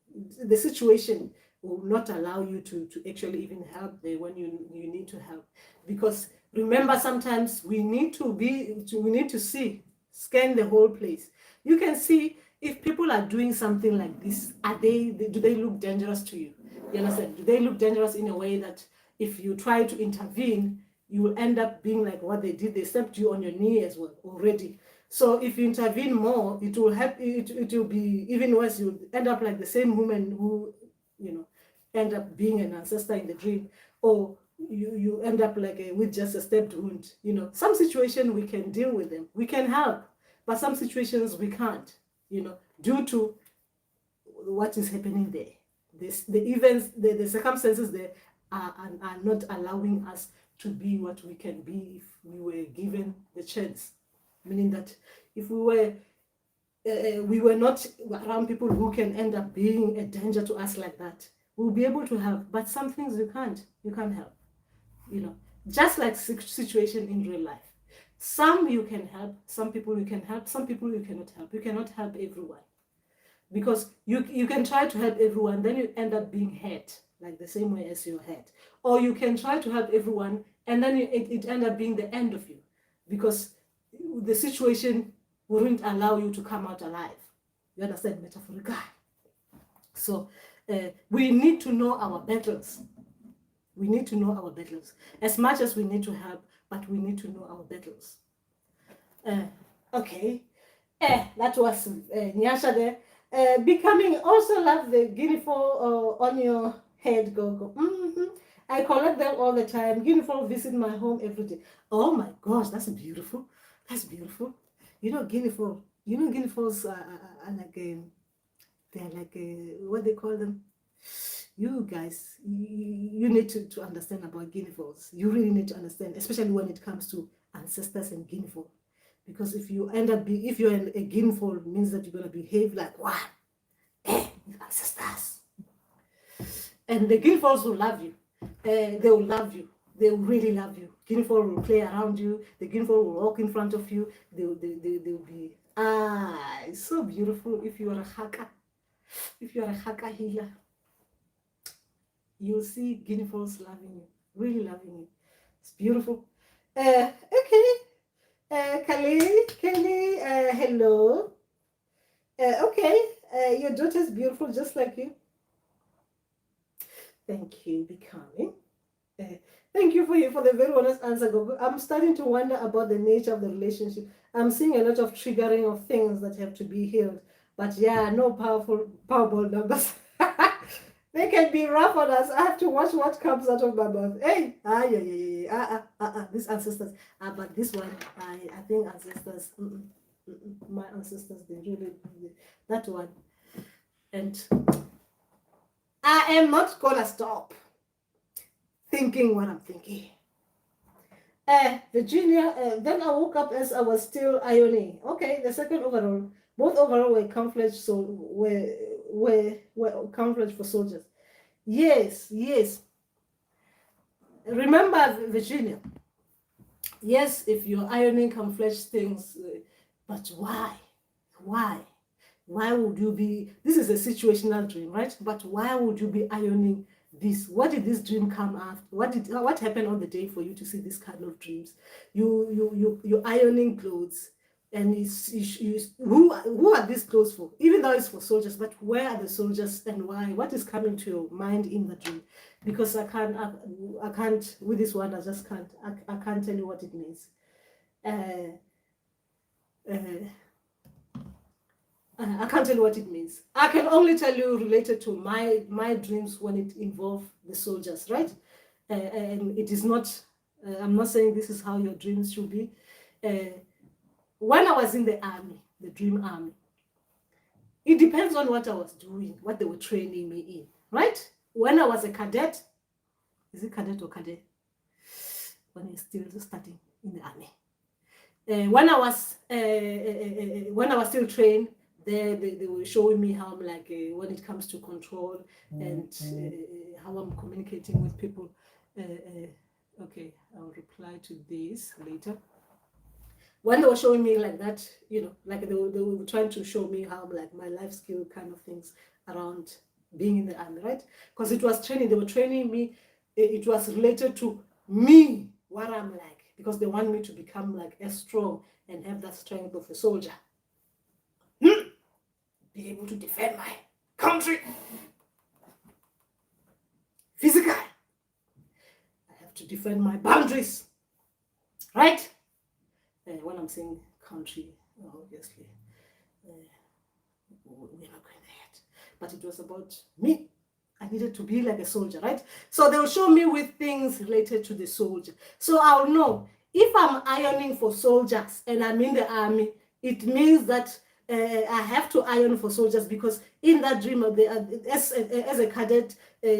the situation will not allow you to actually even help there when you need to help. Because remember, sometimes we need to scan the whole place. You can see if people are doing something like this, do they look dangerous to you? You understand? Do they look dangerous in a way that if you try to intervene, you will end up being like what they did? They stepped you on your knee as well already. So if you intervene more, it will help. It will be even worse. You'll end up like the same woman who, end up being an ancestor in the dream, or you end up like with just a stepped wound. Some situation we can deal with them, we can help, but some situations we can't. Due to what is happening there, the events, the circumstances there are not allowing us to be what we can be if we were given the chance. Meaning that if we were not around people who can end up being a danger to us like that, we'll be able to help. But some things you can't help. Just like situation in real life. Some you can help, some people you can help, some people you cannot help. You cannot help everyone. Because you can try to help everyone, then you end up being hurt, like the same way as you're hurt. Or you can try to help everyone, and then it end up being the end of you. Because the situation wouldn't allow you to come out alive. You understand, metaphorically? So we need to know our battles. We need to know our battles. As much as we need to help, but we need to know our battles. Okay. That was Nyasha there. Becoming also love the guinea fowl on your head, Gogo. I collect them all the time. Guinea fowl visit my home every day. Oh my gosh, that's beautiful. That's beautiful. Guinea fowl. Guinea fowls are like they're like what they call them. You guys, you need to understand about guinea fowls. You really need to understand, especially when it comes to ancestors and guinea fowl. Because if you end up if you're a guinea fowl, it means that you're gonna behave like what? Ancestors. And the guinea fowls will love you. They will love you. They will really love you. Guinea fowl will play around you. The guinea fowl will walk in front of you. They'll be it's so beautiful. If you are a haka, healer, you'll see guinea fowls loving you, really loving you. It's beautiful. Okay. Kelly, hello. Okay, your daughter's beautiful just like you. Thank you, Becoming. Thank you for the very honest answer, Gogo. I'm starting to wonder about the nature of the relationship. I'm seeing a lot of triggering of things that have to be healed. But yeah, no powerball numbers. They can be rough on us. I have to watch what comes out of my mouth. Hey, these ancestors. But this one, I think ancestors, my ancestors, they really, that one. And I am not gonna stop thinking what I'm thinking. Virginia, then I woke up as I was still ironing. Okay, the second overall. Both overall were camouflage, so were camouflage for soldiers. Yes. Remember, Virginia. Yes, if you're ironing camouflage things, but why? Why would you be? This is a situational dream, right? But why would you be ironing this? What did this dream come after? What happened on the day for you to see this kind of dreams? You're ironing clothes. And who are these clothes for? Even though it's for soldiers, but where are the soldiers and why? What is coming to your mind in the dream? Because I can't with this one. I just can't. I can't tell you what it means. I can't tell you what it means. I can only tell you related to my dreams when it involves the soldiers, right? And it is not. I'm not saying this is how your dreams should be. When I was in the army, the dream army, it depends on what I was doing, what they were training me in, right? When I was a cadet, is it cadet or cadet? When you're still starting in the army. When I was still trained, they were showing me how I'm like when it comes to control and how I'm communicating with people. Okay, I'll reply to this later. When they were showing me like that, like they were trying to show me how like my life skill kind of things around being in the army, right? Because it was training, they were training me. It was related to me, what I'm like, because they want me to become like as strong and have that strength of a soldier. Be able to defend my country. Physically, I have to defend my boundaries, right? When I'm saying country, obviously, we're not going there yet. But it was about me. I needed to be like a soldier, right? So they'll show me with things related to the soldier. So I'll know if I'm ironing for soldiers and I'm in the army, it means that I have to iron for soldiers, because in that dream, as a cadet,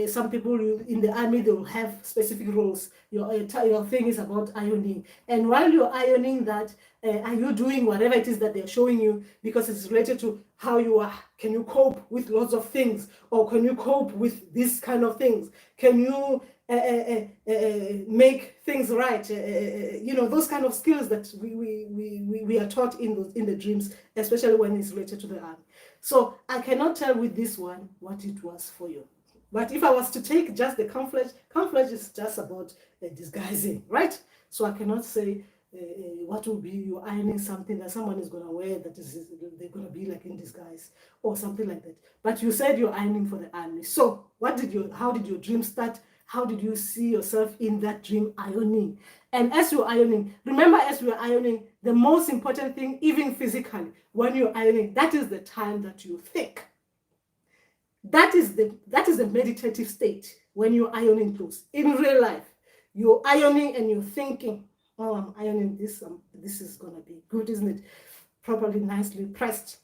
some people in the army, they will have specific roles. Your thing is about ironing. And while you're ironing that, are you doing whatever it is that they're showing you, because it's related to how you are? Can you cope with lots of things? Or can you cope with this kind of things? Can you make things right? Those kind of skills that we are taught in the dreams, especially when it's related to the army. So I cannot tell with this one what it was for you. But if I was to take just the camouflage is just about disguising, right? So I cannot say what will be you ironing something that someone is going to wear that they're going to be like in disguise or something like that. But you said you're ironing for the army. So how did your dream start? How did you see yourself in that dream ironing? And as you're ironing, remember, as you're ironing, the most important thing, even physically, when you're ironing, that is the time that you think. That is the meditative state when you're ironing clothes. In real life, you're ironing and you're thinking, oh, I'm ironing this. This is going to be good, isn't it? Properly, nicely pressed.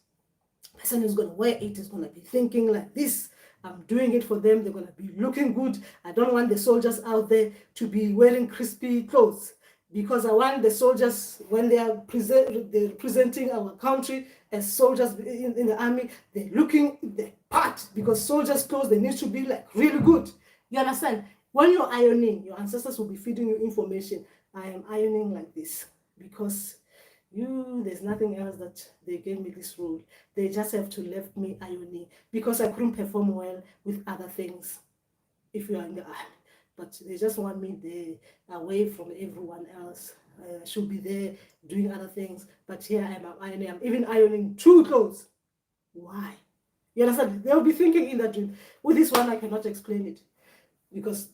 The person who's going to wear it is going to be thinking like this. I'm doing it for them. They're going to be looking good. I don't want the soldiers out there to be wearing crispy clothes, because I want the soldiers, when they're presenting our country as soldiers in the army, they're looking the part, because soldiers' clothes, they need to be like really good. You understand? When you're ironing, your ancestors will be feeding you information. I am ironing like this because there's nothing else that they gave me this role. They just have to left me ironing because I couldn't perform well with other things if you are in the army. But they just want me there, away from everyone else. I should be there doing other things. But here I am ironing. I'm even ironing 2 clothes. Why? You understand? They'll be thinking in that dream. With this one, I cannot explain it. Because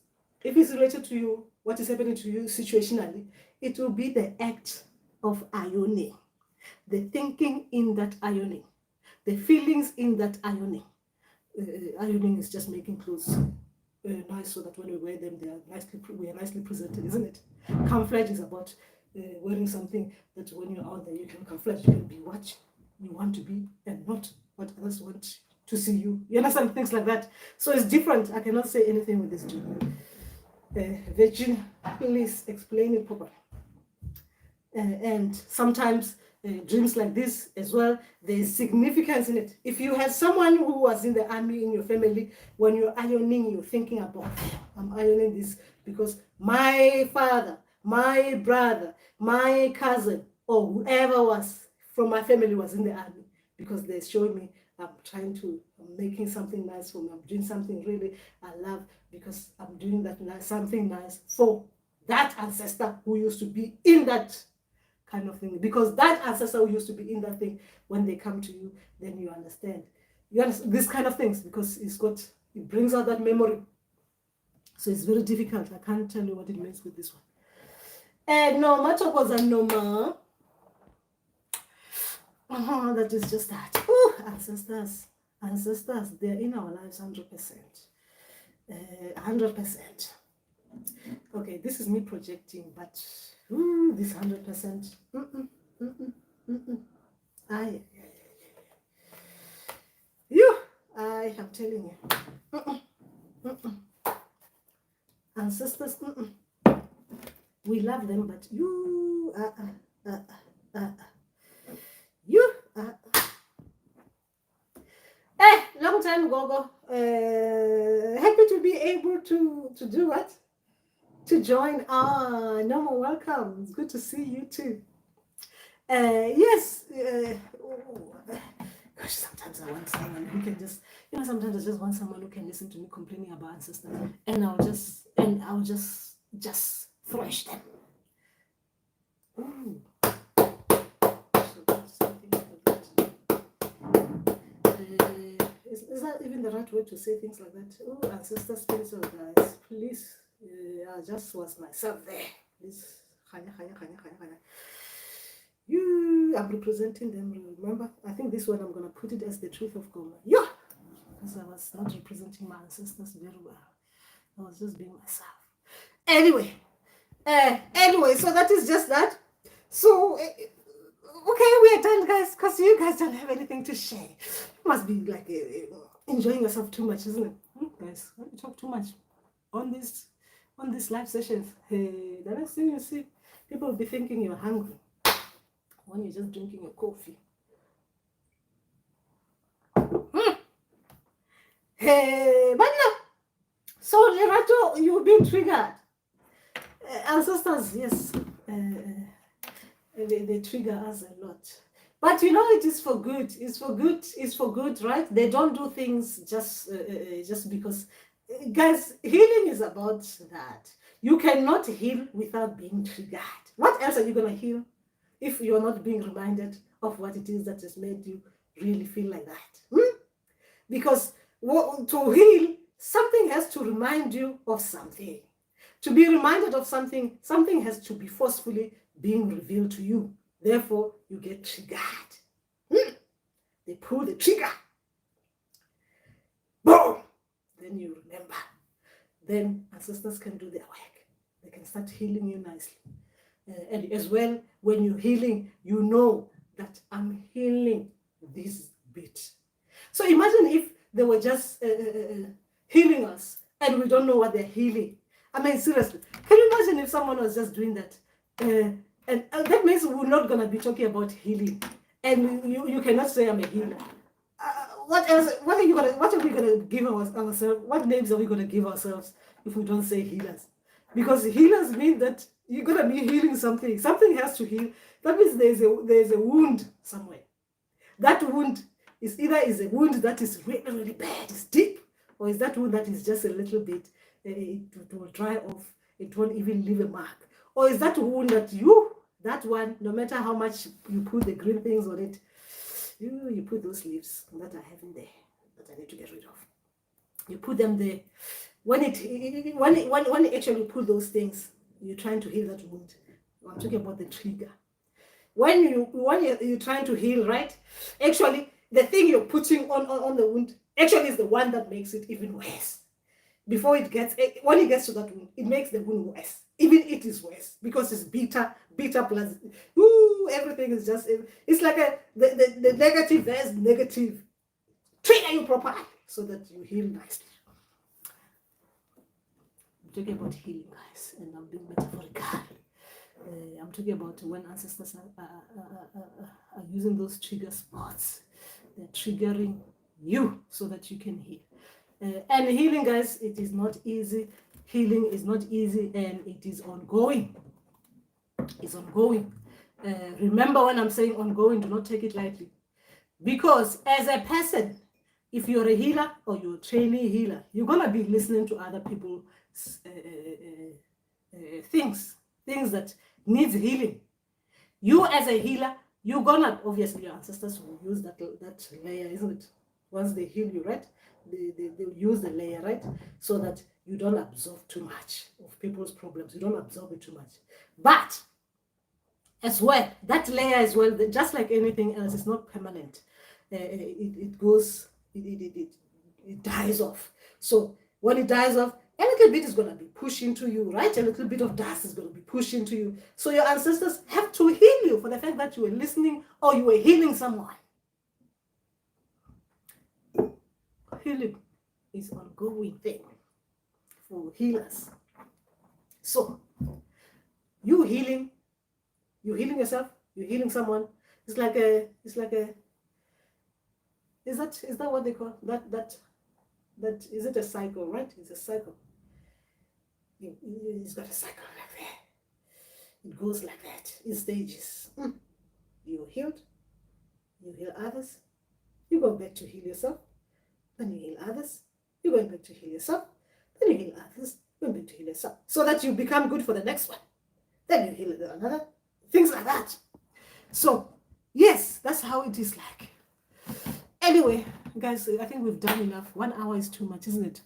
if it's related to you, what is happening to you situationally, it will be the act of ironing. The thinking in that ironing. The feelings in that ironing. Ironing is just making clothes nice so that when we wear them, we are nicely presented, isn't it? Camouflage is about wearing something that when you're out there, you can camouflage. You can be what you want to be and not what others want to see you. You understand? Things like that. So it's different. I cannot say anything with this dream. Virgin, please explain it properly. And sometimes dreams like this as well, there is significance in it. If you had someone who was in the army in your family, when you're ironing, you're thinking about, I'm ironing this because my father, my brother, my cousin, or whoever was from my family was in the army, because they showed me I'm making something nice for me. I'm doing something really I love, because I'm doing that something nice for that ancestor who used to be in that kind of thing. Because that ancestor who used to be in that thing, when they come to you, then you understand. You understand these kind of things, because it brings out that memory. So it's very difficult. I can't tell you what it means with this one. And no, Machokoza Noma. That is just that. Ooh, ancestors, they're in our lives 100%. 100%. Okay, this is me projecting, but this 100%. I am telling you. Ancestors, we love them, but long time Gogo. Happy to be able to do what? To join. Norma, welcome. It's good to see you too. Yes. Gosh, sometimes I want someone who can just, sometimes I just want someone who can listen to me complaining about ancestors, and I'll just thrash them. Ooh. So that's something like that. Is that even the right way to say things like that? Oh, ancestor spiritual guys, please. I just was myself there. Please. I'm representing them. Remember, I think this one I'm gonna put it as the truth of God. Yeah, because I was not representing my ancestors very well. I was just being myself. Anyway, so that is just that. So, okay, we are done, guys, because you guys don't have anything to share. You must be like enjoying yourself too much, isn't it? Guys, when you talk too much on this live sessions, hey, the next thing you see, people will be thinking you're hungry when you're just drinking your coffee. Hey, but no. So, Lerato, you've been triggered. Ancestors, yes, they trigger us a lot. But you know, it is for good. It's for good. It's for good, right? They don't do things just because. Guys, healing is about that. You cannot heal without being triggered. What else are you going to heal if you're not being reminded of what it is that has made you really feel like that? Because to heal, something has to remind you of something. To be reminded of something, something has to be forcefully being revealed to you. Therefore, you get triggered. They pull the trigger. Boom! Then you remember. Then ancestors can do their work. They can start healing you nicely. And as well, when you're healing, you know that I'm healing this bit. So imagine if they were just healing us and we don't know what they're healing. I mean, seriously, can you imagine if someone was just doing that? And that means we're not going to be talking about healing. And you cannot say I'm a healer. What else? What are we gonna give ourselves? What names are we gonna give ourselves if we don't say healers? Because healers mean that you're gonna be healing something. Something has to heal. That means there's a wound somewhere. That wound is either a wound that is really, really bad, it's deep, or is that wound that is just a little bit, it will dry off, it won't even leave a mark. Or is that wound that one, no matter how much you put the green things on it, you put those leaves that I have in there that I need to get rid of. You put them there. When you actually put those things, you're trying to heal that wound. I'm talking about the trigger. When you're trying to heal, right? Actually, the thing you're putting on the wound actually is the one that makes it even worse. When it gets to that wound, it makes the wound worse. Even it is worse because it's bitter plus everything is just, it's like the negative, there's negative. Trigger you properly so that you heal nicely. I'm talking about healing, guys, and I'm being metaphorical. I'm talking about when ancestors are using those trigger spots. They're triggering you so that you can heal. And healing, guys, it is not easy. Healing is not easy, and it is ongoing. It's ongoing. Remember, when I'm saying ongoing, do not take it lightly. Because as a person, if you're a healer or you're a trainee healer, you're going to be listening to other people's things that needs healing. You as a healer, you're going to, obviously your ancestors will use that layer, isn't it? Once they heal you, right? They'll use the layer, right? So that you don't absorb too much of people's problems. You don't absorb it too much. But as well, that layer as well, just like anything else, is not permanent. It goes, it dies off. So when it dies off, a little bit is going to be pushed into you, right? A little bit of dust is going to be pushed into you. So your ancestors have to heal you for the fact that you were listening or you were healing someone. Healing is an ongoing thing for healers. So you're healing yourself, you're healing someone. Is that what they call that is it a cycle, right? It's a cycle. It's got a cycle like that. It goes like that in stages. You're healed, you heal others, you go back to heal yourself, then you heal others, you're going back to heal yourself, then you heal others, you're going back to heal yourself, so that you become good for the next one. Then you heal another, things like that. So, yes, that's how it is like. Anyway, guys, I think we've done enough. 1 hour is too much, isn't it?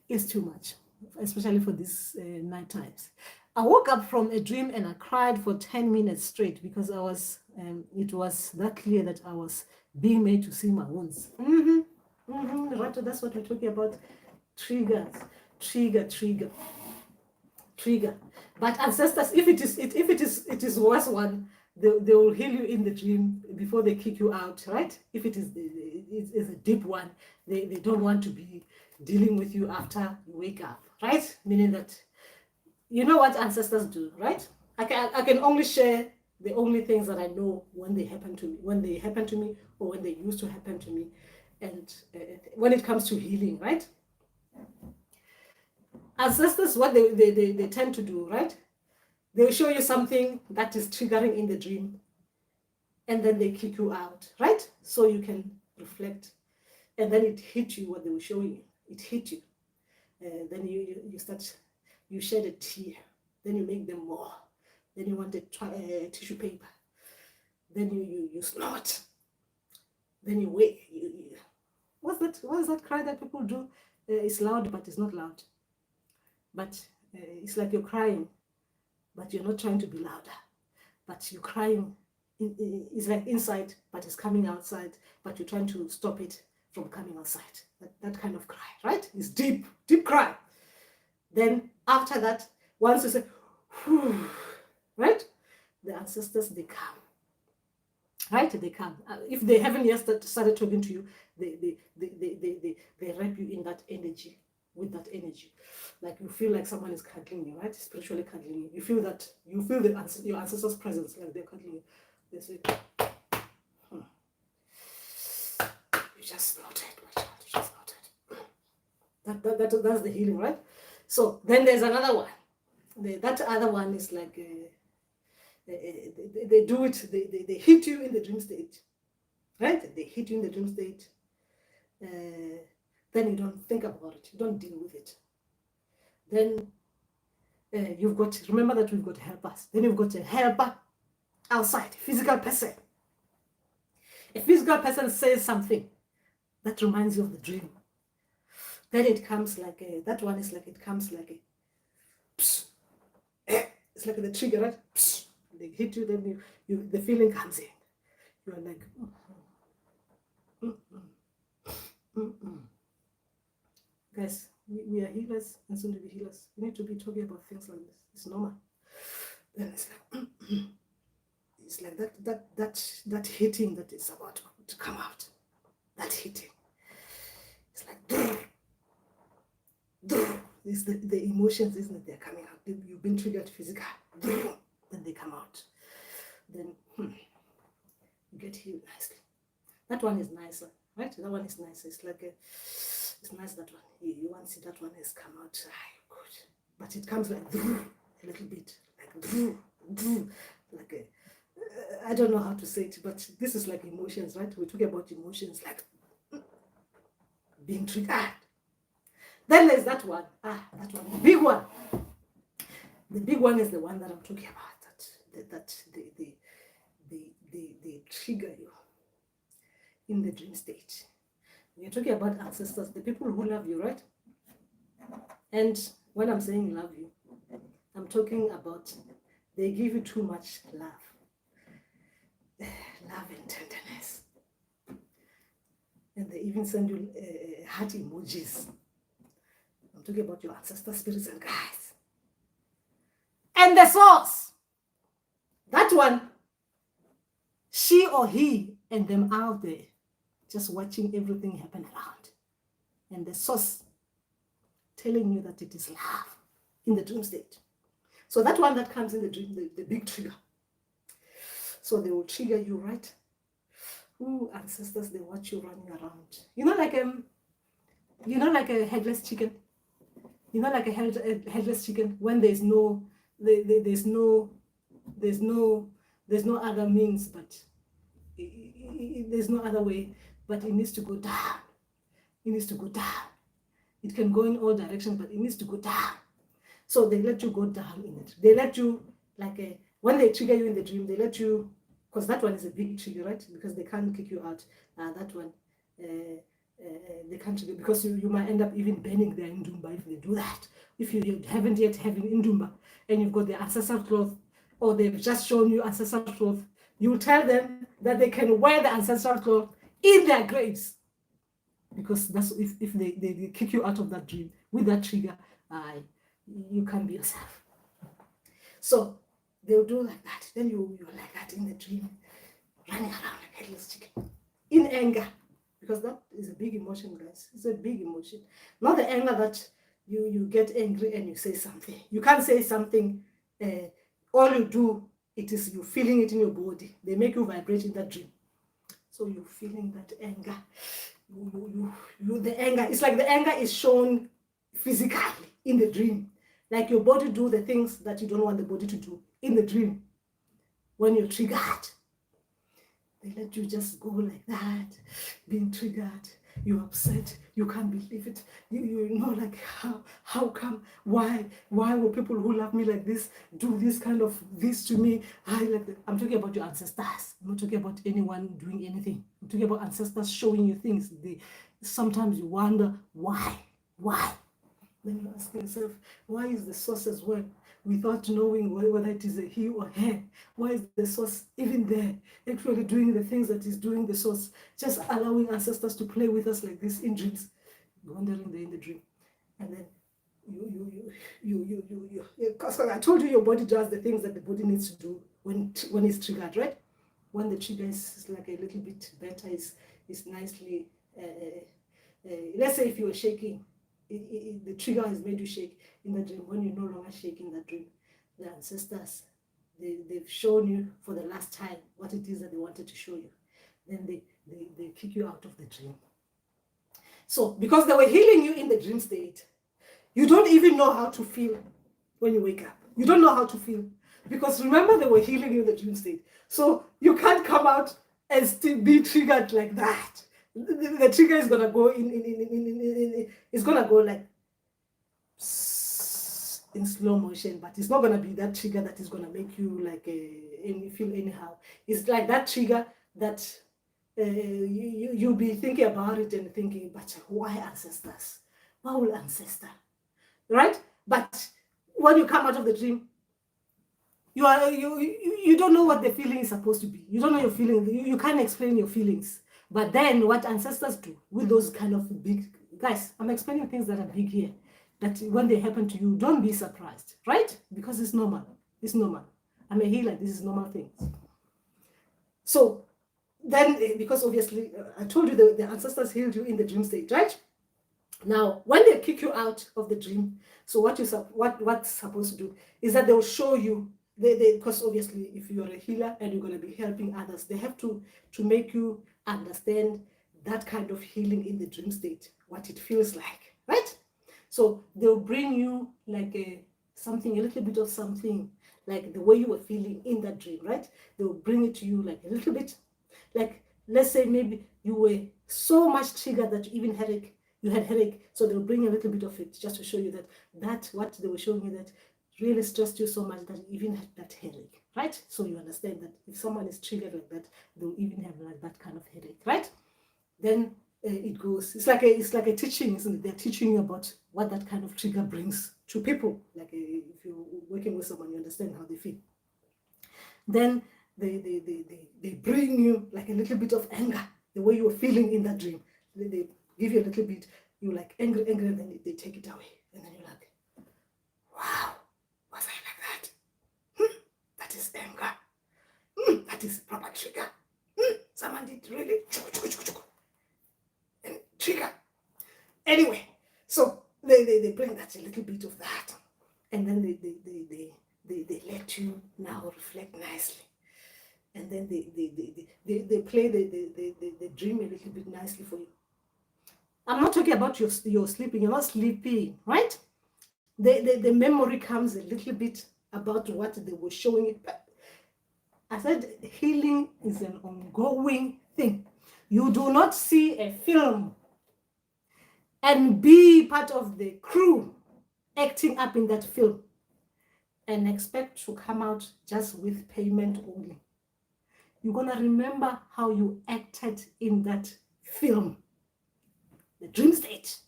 It's too much, especially for these night times. I woke up from a dream and I cried for 10 minutes straight because I was, it was that clear that I was being made to see my wounds. Right, that's what we're talking about. Triggers, trigger. But ancestors, if it is worse one, they will heal you in the dream before they kick you out, right? If it is a deep one, they don't want to be dealing with you after you wake up, right? Meaning that, you know what ancestors do, right? I can only share the only things that I know when they happen to me, or when they used to happen to me, and when it comes to healing, right? Ancestors, what they tend to do, right? They'll show you something that is triggering in the dream, and then they kick you out, right? So you can reflect, and then it hit you what they were showing you. It hit you. Then you start, you shed a tear. Then you make them more. Then you want a tissue paper. Then you snort. Then you wait. What's that cry that people do? It's loud, but it's not loud. But it's like you're crying, but you're not trying to be louder. But you're crying. It's like inside, but it's coming outside. But you're trying to stop it from coming outside. That kind of cry, right? It's deep cry. Then after that, once you say, whew, right? The ancestors, they come. Right? They come. If they haven't yet started talking to you, they wrap you in that energy, with that energy. Like you feel like someone is cuddling you, right? Spiritually cuddling you. You feel your ancestors' presence, like they're cuddling you. They say, you just snorted, my child, you just snorted. That's the healing, right? So then there's another one. That other one is like they do it. They hit you in the dream state, right? They hit you in the dream state. Then you don't think about it. You don't deal with it. Then you've got, remember that we've got helpers. Then you've got a helper outside, a physical person. A physical person says something that reminds you of the dream. Then it comes like that one is like, it comes like a psst. It's like the trigger, right? Psst. They hit you, then the feeling comes in. You're like, Guys, we are healers and soon to be healers. We need to be talking about things like this. It's normal. Then it's like, it's like that hitting that is about to come out. That hitting. It's like, it's the emotions, isn't it? They're coming out. You've been triggered physically. Then they come out. Then you get healed nicely. That one is nicer, right? That one is nicer. It's like it's nice, that one. You want to see that one has come out. Good. But it comes like a little bit. Like I don't know how to say it, but this is like emotions, right? We're talking about emotions, like being triggered. Then there's that one. That one. The big one. The big one is the one that I'm talking about. That they trigger you in the dream state. We're talking about ancestors, the people who love you, right? And when I'm saying love you, I'm talking about they give you too much love. Love and tenderness. And they even send you heart emojis. I'm talking about your ancestor spirits and guides. And the source. That one, she or he and them out there, just watching everything happen around. And the source telling you that it is love in the dream state. So that one that comes in the dream, the big trigger. So they will trigger you, right? Ooh, ancestors, they watch you running around. Like a headless chicken. Like a headless chicken when there's no other means, but there's no other way, but it needs to go down. it needs to go down. It can go in all directions, but it needs to go down. So they let you go down in it. They let you, like, when they trigger you in the dream, they let you, because that one is a big trigger, right? Because they can't kick you out. That one, they can't trigger, because you might end up even banning their Indumba if they do that. If you haven't yet having Indumba and you've got the ancestral cloth, or they've just shown you ancestral cloth, you tell them that they can wear the ancestral cloth in their graves. Because that's if they kick you out of that dream with that trigger, you can't be yourself. So they'll do like that. Then you're like that in the dream, running around like a headless chicken, in anger, because that is a big emotion, guys. It's a big emotion. Not the anger that you get angry and you say something. You can't say something. All you do, it is you feeling it in your body. They make you vibrate in that dream. So you're feeling that anger. The anger, it's like the anger is shown physically in the dream. Like your body do the things that you don't want the body to do in the dream. When you're triggered, they let you just go like that, being triggered. You're upset. You can't believe it. You know, like, how come? Why will people who love me like this do this kind of this to me? I'm talking about your ancestors. I'm not talking about anyone doing anything. I'm talking about ancestors showing you things. Sometimes you wonder why. Then you ask yourself, why is the source as well? Without knowing whether it is a he or her. Why is the source even there, actually doing the things that is doing the source, just allowing ancestors to play with us like this in dreams, wandering there in the dream. And then because I told you your body does the things that the body needs to do when it's triggered, right? When the trigger is like a little bit better, is nicely, let's say if you were shaking, the trigger has made you shake in the dream. When you're no longer shaking that dream, the ancestors, they've shown you for the last time what it is that they wanted to show you. Then they kick you out of the dream. So because they were healing you in the dream state, you don't even know how to feel when you wake up. You don't know how to feel, because remember, they were healing you in the dream state. So you can't come out and still be triggered like that. The trigger is gonna go it's gonna go like in slow motion, but it's not gonna be that trigger that is gonna make you like feel anyhow. It's like that trigger that you'll be thinking about it and thinking, but why ancestors? Why will ancestor? Right? But when you come out of the dream, you don't know what the feeling is supposed to be. You don't know your feeling. You can't explain your feelings. But then what ancestors do with those kind of big guys, I'm explaining things that are big here, that when they happen to you, don't be surprised, right? Because it's normal. It's normal. I'm a healer. This is normal things. So then, because obviously, I told you the ancestors healed you in the dream state, right? Now, when they kick you out of the dream, so what's supposed to do is that they'll show you, because obviously, if you're a healer and you're going to be helping others, they have to make you understand that kind of healing in the dream state, what it feels like, right? So they'll bring you like a little bit of something, like the way you were feeling in that dream, right? They'll bring it to you like a little bit, like let's say maybe you were so much triggered that you even had headache, so they'll bring a little bit of it just to show you that what they were showing you that really stressed you so much that you even had that headache, right? So you understand that if someone is triggered like that, they'll even have like that kind of headache, right? Then it goes. It's like a teaching, isn't it? They're teaching you about what that kind of trigger brings to people. Like if you're working with someone, you understand how they feel. Then they bring you like a little bit of anger, the way you were feeling in that dream. They give you a little bit. You're like angry, and then they take it away, and then you're like, wow. Was I like that? That is anger. That is proper trigger. Someone did really and trigger. Anyway, so they bring that a little bit of that, and then they let you now reflect nicely, and then they play the dream a little bit nicely for you. I'm not talking about your sleeping. You're not sleeping, right? The memory comes a little bit about what they were showing you. I said healing is an ongoing thing. You do not see a film and be part of the crew acting up in that film and expect to come out just with payment only. You're gonna remember how you acted in that film, the dream state.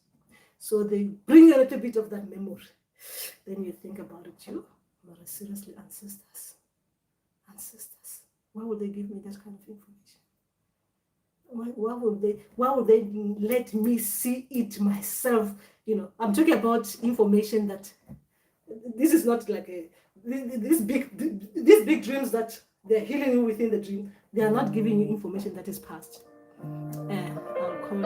So they bring a little bit of that memory. Then you think about it, but seriously, ancestors, why would they give me that kind of information? Why would they let me see it myself? I'm talking about information that this is not like these big dreams that they're healing you within the dream. They are not giving you information that is past. I'll call.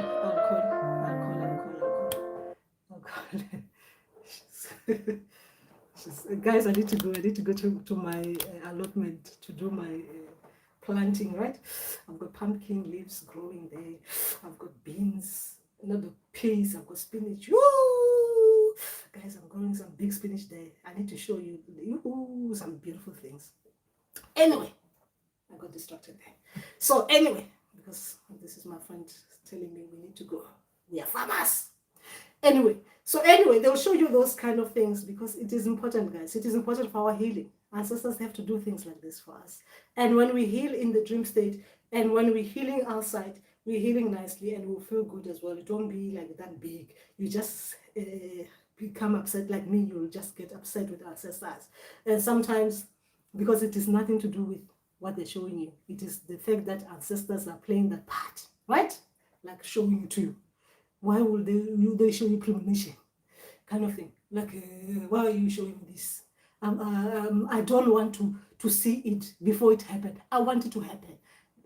Guys, I need to go to my allotment to do my planting, right? I've got pumpkin leaves growing there. I've got beans, the peas, I've got spinach. Woo! Guys, I'm growing some big spinach there. I need to show you some beautiful things. Anyway, I got distracted there. So anyway, because this is my friend telling me we need to go. We are farmers. Anyway, they'll show you those kind of things because it is important, guys. It is important for our healing. Ancestors have to do things like this for us. And when we heal in the dream state, and when we're healing outside, we're healing nicely and we'll feel good as well. It won't be like that big. You just become upset like me. You'll just get upset with ancestors. And sometimes, because it is nothing to do with what they're showing you, it is the fact that ancestors are playing that part, right? Like showing it to you. Why would they show you premonition? Kind of thing. Like, why are you showing me this? I don't want to see it before it happened. I want it to happen.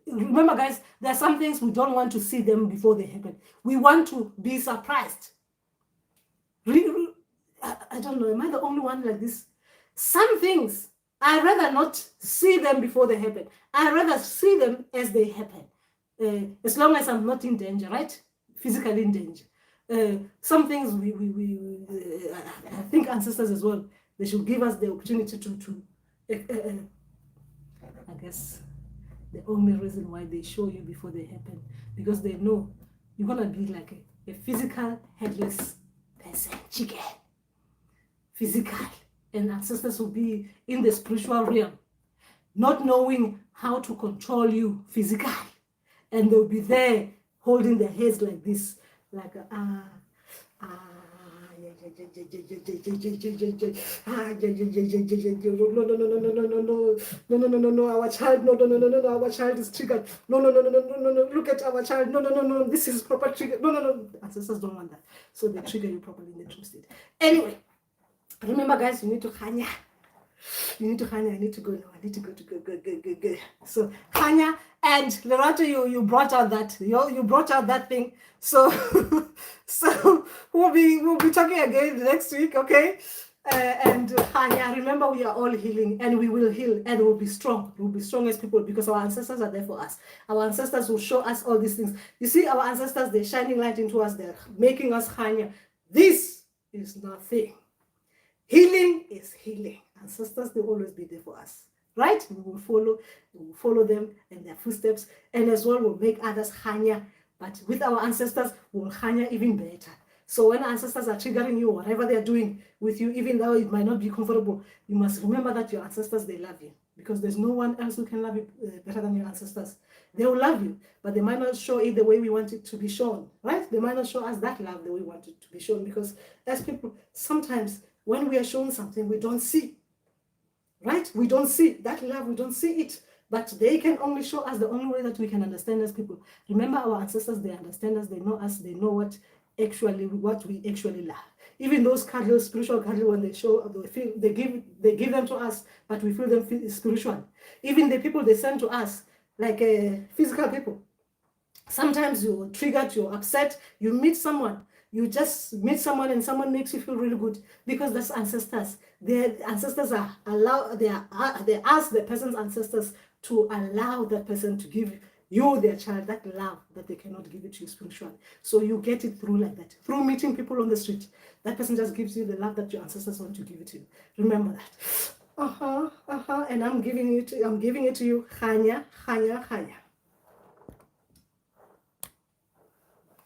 Remember, guys, there are some things we don't want to see them before they happen. We want to be surprised. I don't know. Am I the only one like this? Some things, I'd rather not see them before they happen. I'd rather see them as they happen. As long as I'm not in danger, right? Physically in danger. Some things I think ancestors as well, they should give us the opportunity to I guess the only reason why they show you before they happen, because they know you're gonna be like a physical headless person, chicken, physical, and ancestors will be in the spiritual realm, not knowing how to control you physically, and they'll be there holding their heads like this, like no, our child, no, our child is triggered. No, look at our child. No, this is proper trigger. No. Ancestors don't want that. So they trigger you properly in the true state. Anyway, remember, guys, you need to Khanya. I need to go now. I need to go. So Khanya and Lerato, you brought out that you brought out that thing. So we'll be talking again next week, okay? And Khanya, remember, we are all healing, and we will heal, and we'll be strong. We'll be strong as people because our ancestors are there for us. Our ancestors will show us all these things. You see, our ancestors, they're shining light into us. They're making us Khanya. This is nothing. Healing is healing. Ancestors, they'll always be there for us, right? We will follow them and their footsteps, and as well we'll make others Khanya. But with our ancestors, we'll Khanya even better. So when ancestors are triggering you, whatever they're doing with you, even though it might not be comfortable, you must remember that your ancestors, they love you, because there's no one else who can love you better than your ancestors. They will love you, but they might not show it the way we want it to be shown, right? They might not show us that love the way we want it to be shown, because as people, sometimes when we are shown something, we don't see, right? We don't see that love, we don't see it, but they can only show us the only way that we can understand as people. Remember, our ancestors, they understand us, they know us, they know what we actually love. Even those cuddles, spiritual cuddles, when they show, they give them to us, but we feel them spiritual. Even the people they send to us, like physical people. Sometimes you're triggered, you're upset, you meet someone. You just meet someone and someone makes you feel really good, because that's ancestors. Their ancestors they ask the person's ancestors to allow that person to give you, their child, that love that they cannot give it to you spiritually. So you get it through like that. Through meeting people on the street. That person just gives you the love that your ancestors want to give it to you. Remember that. And I'm giving it to you, Khanya.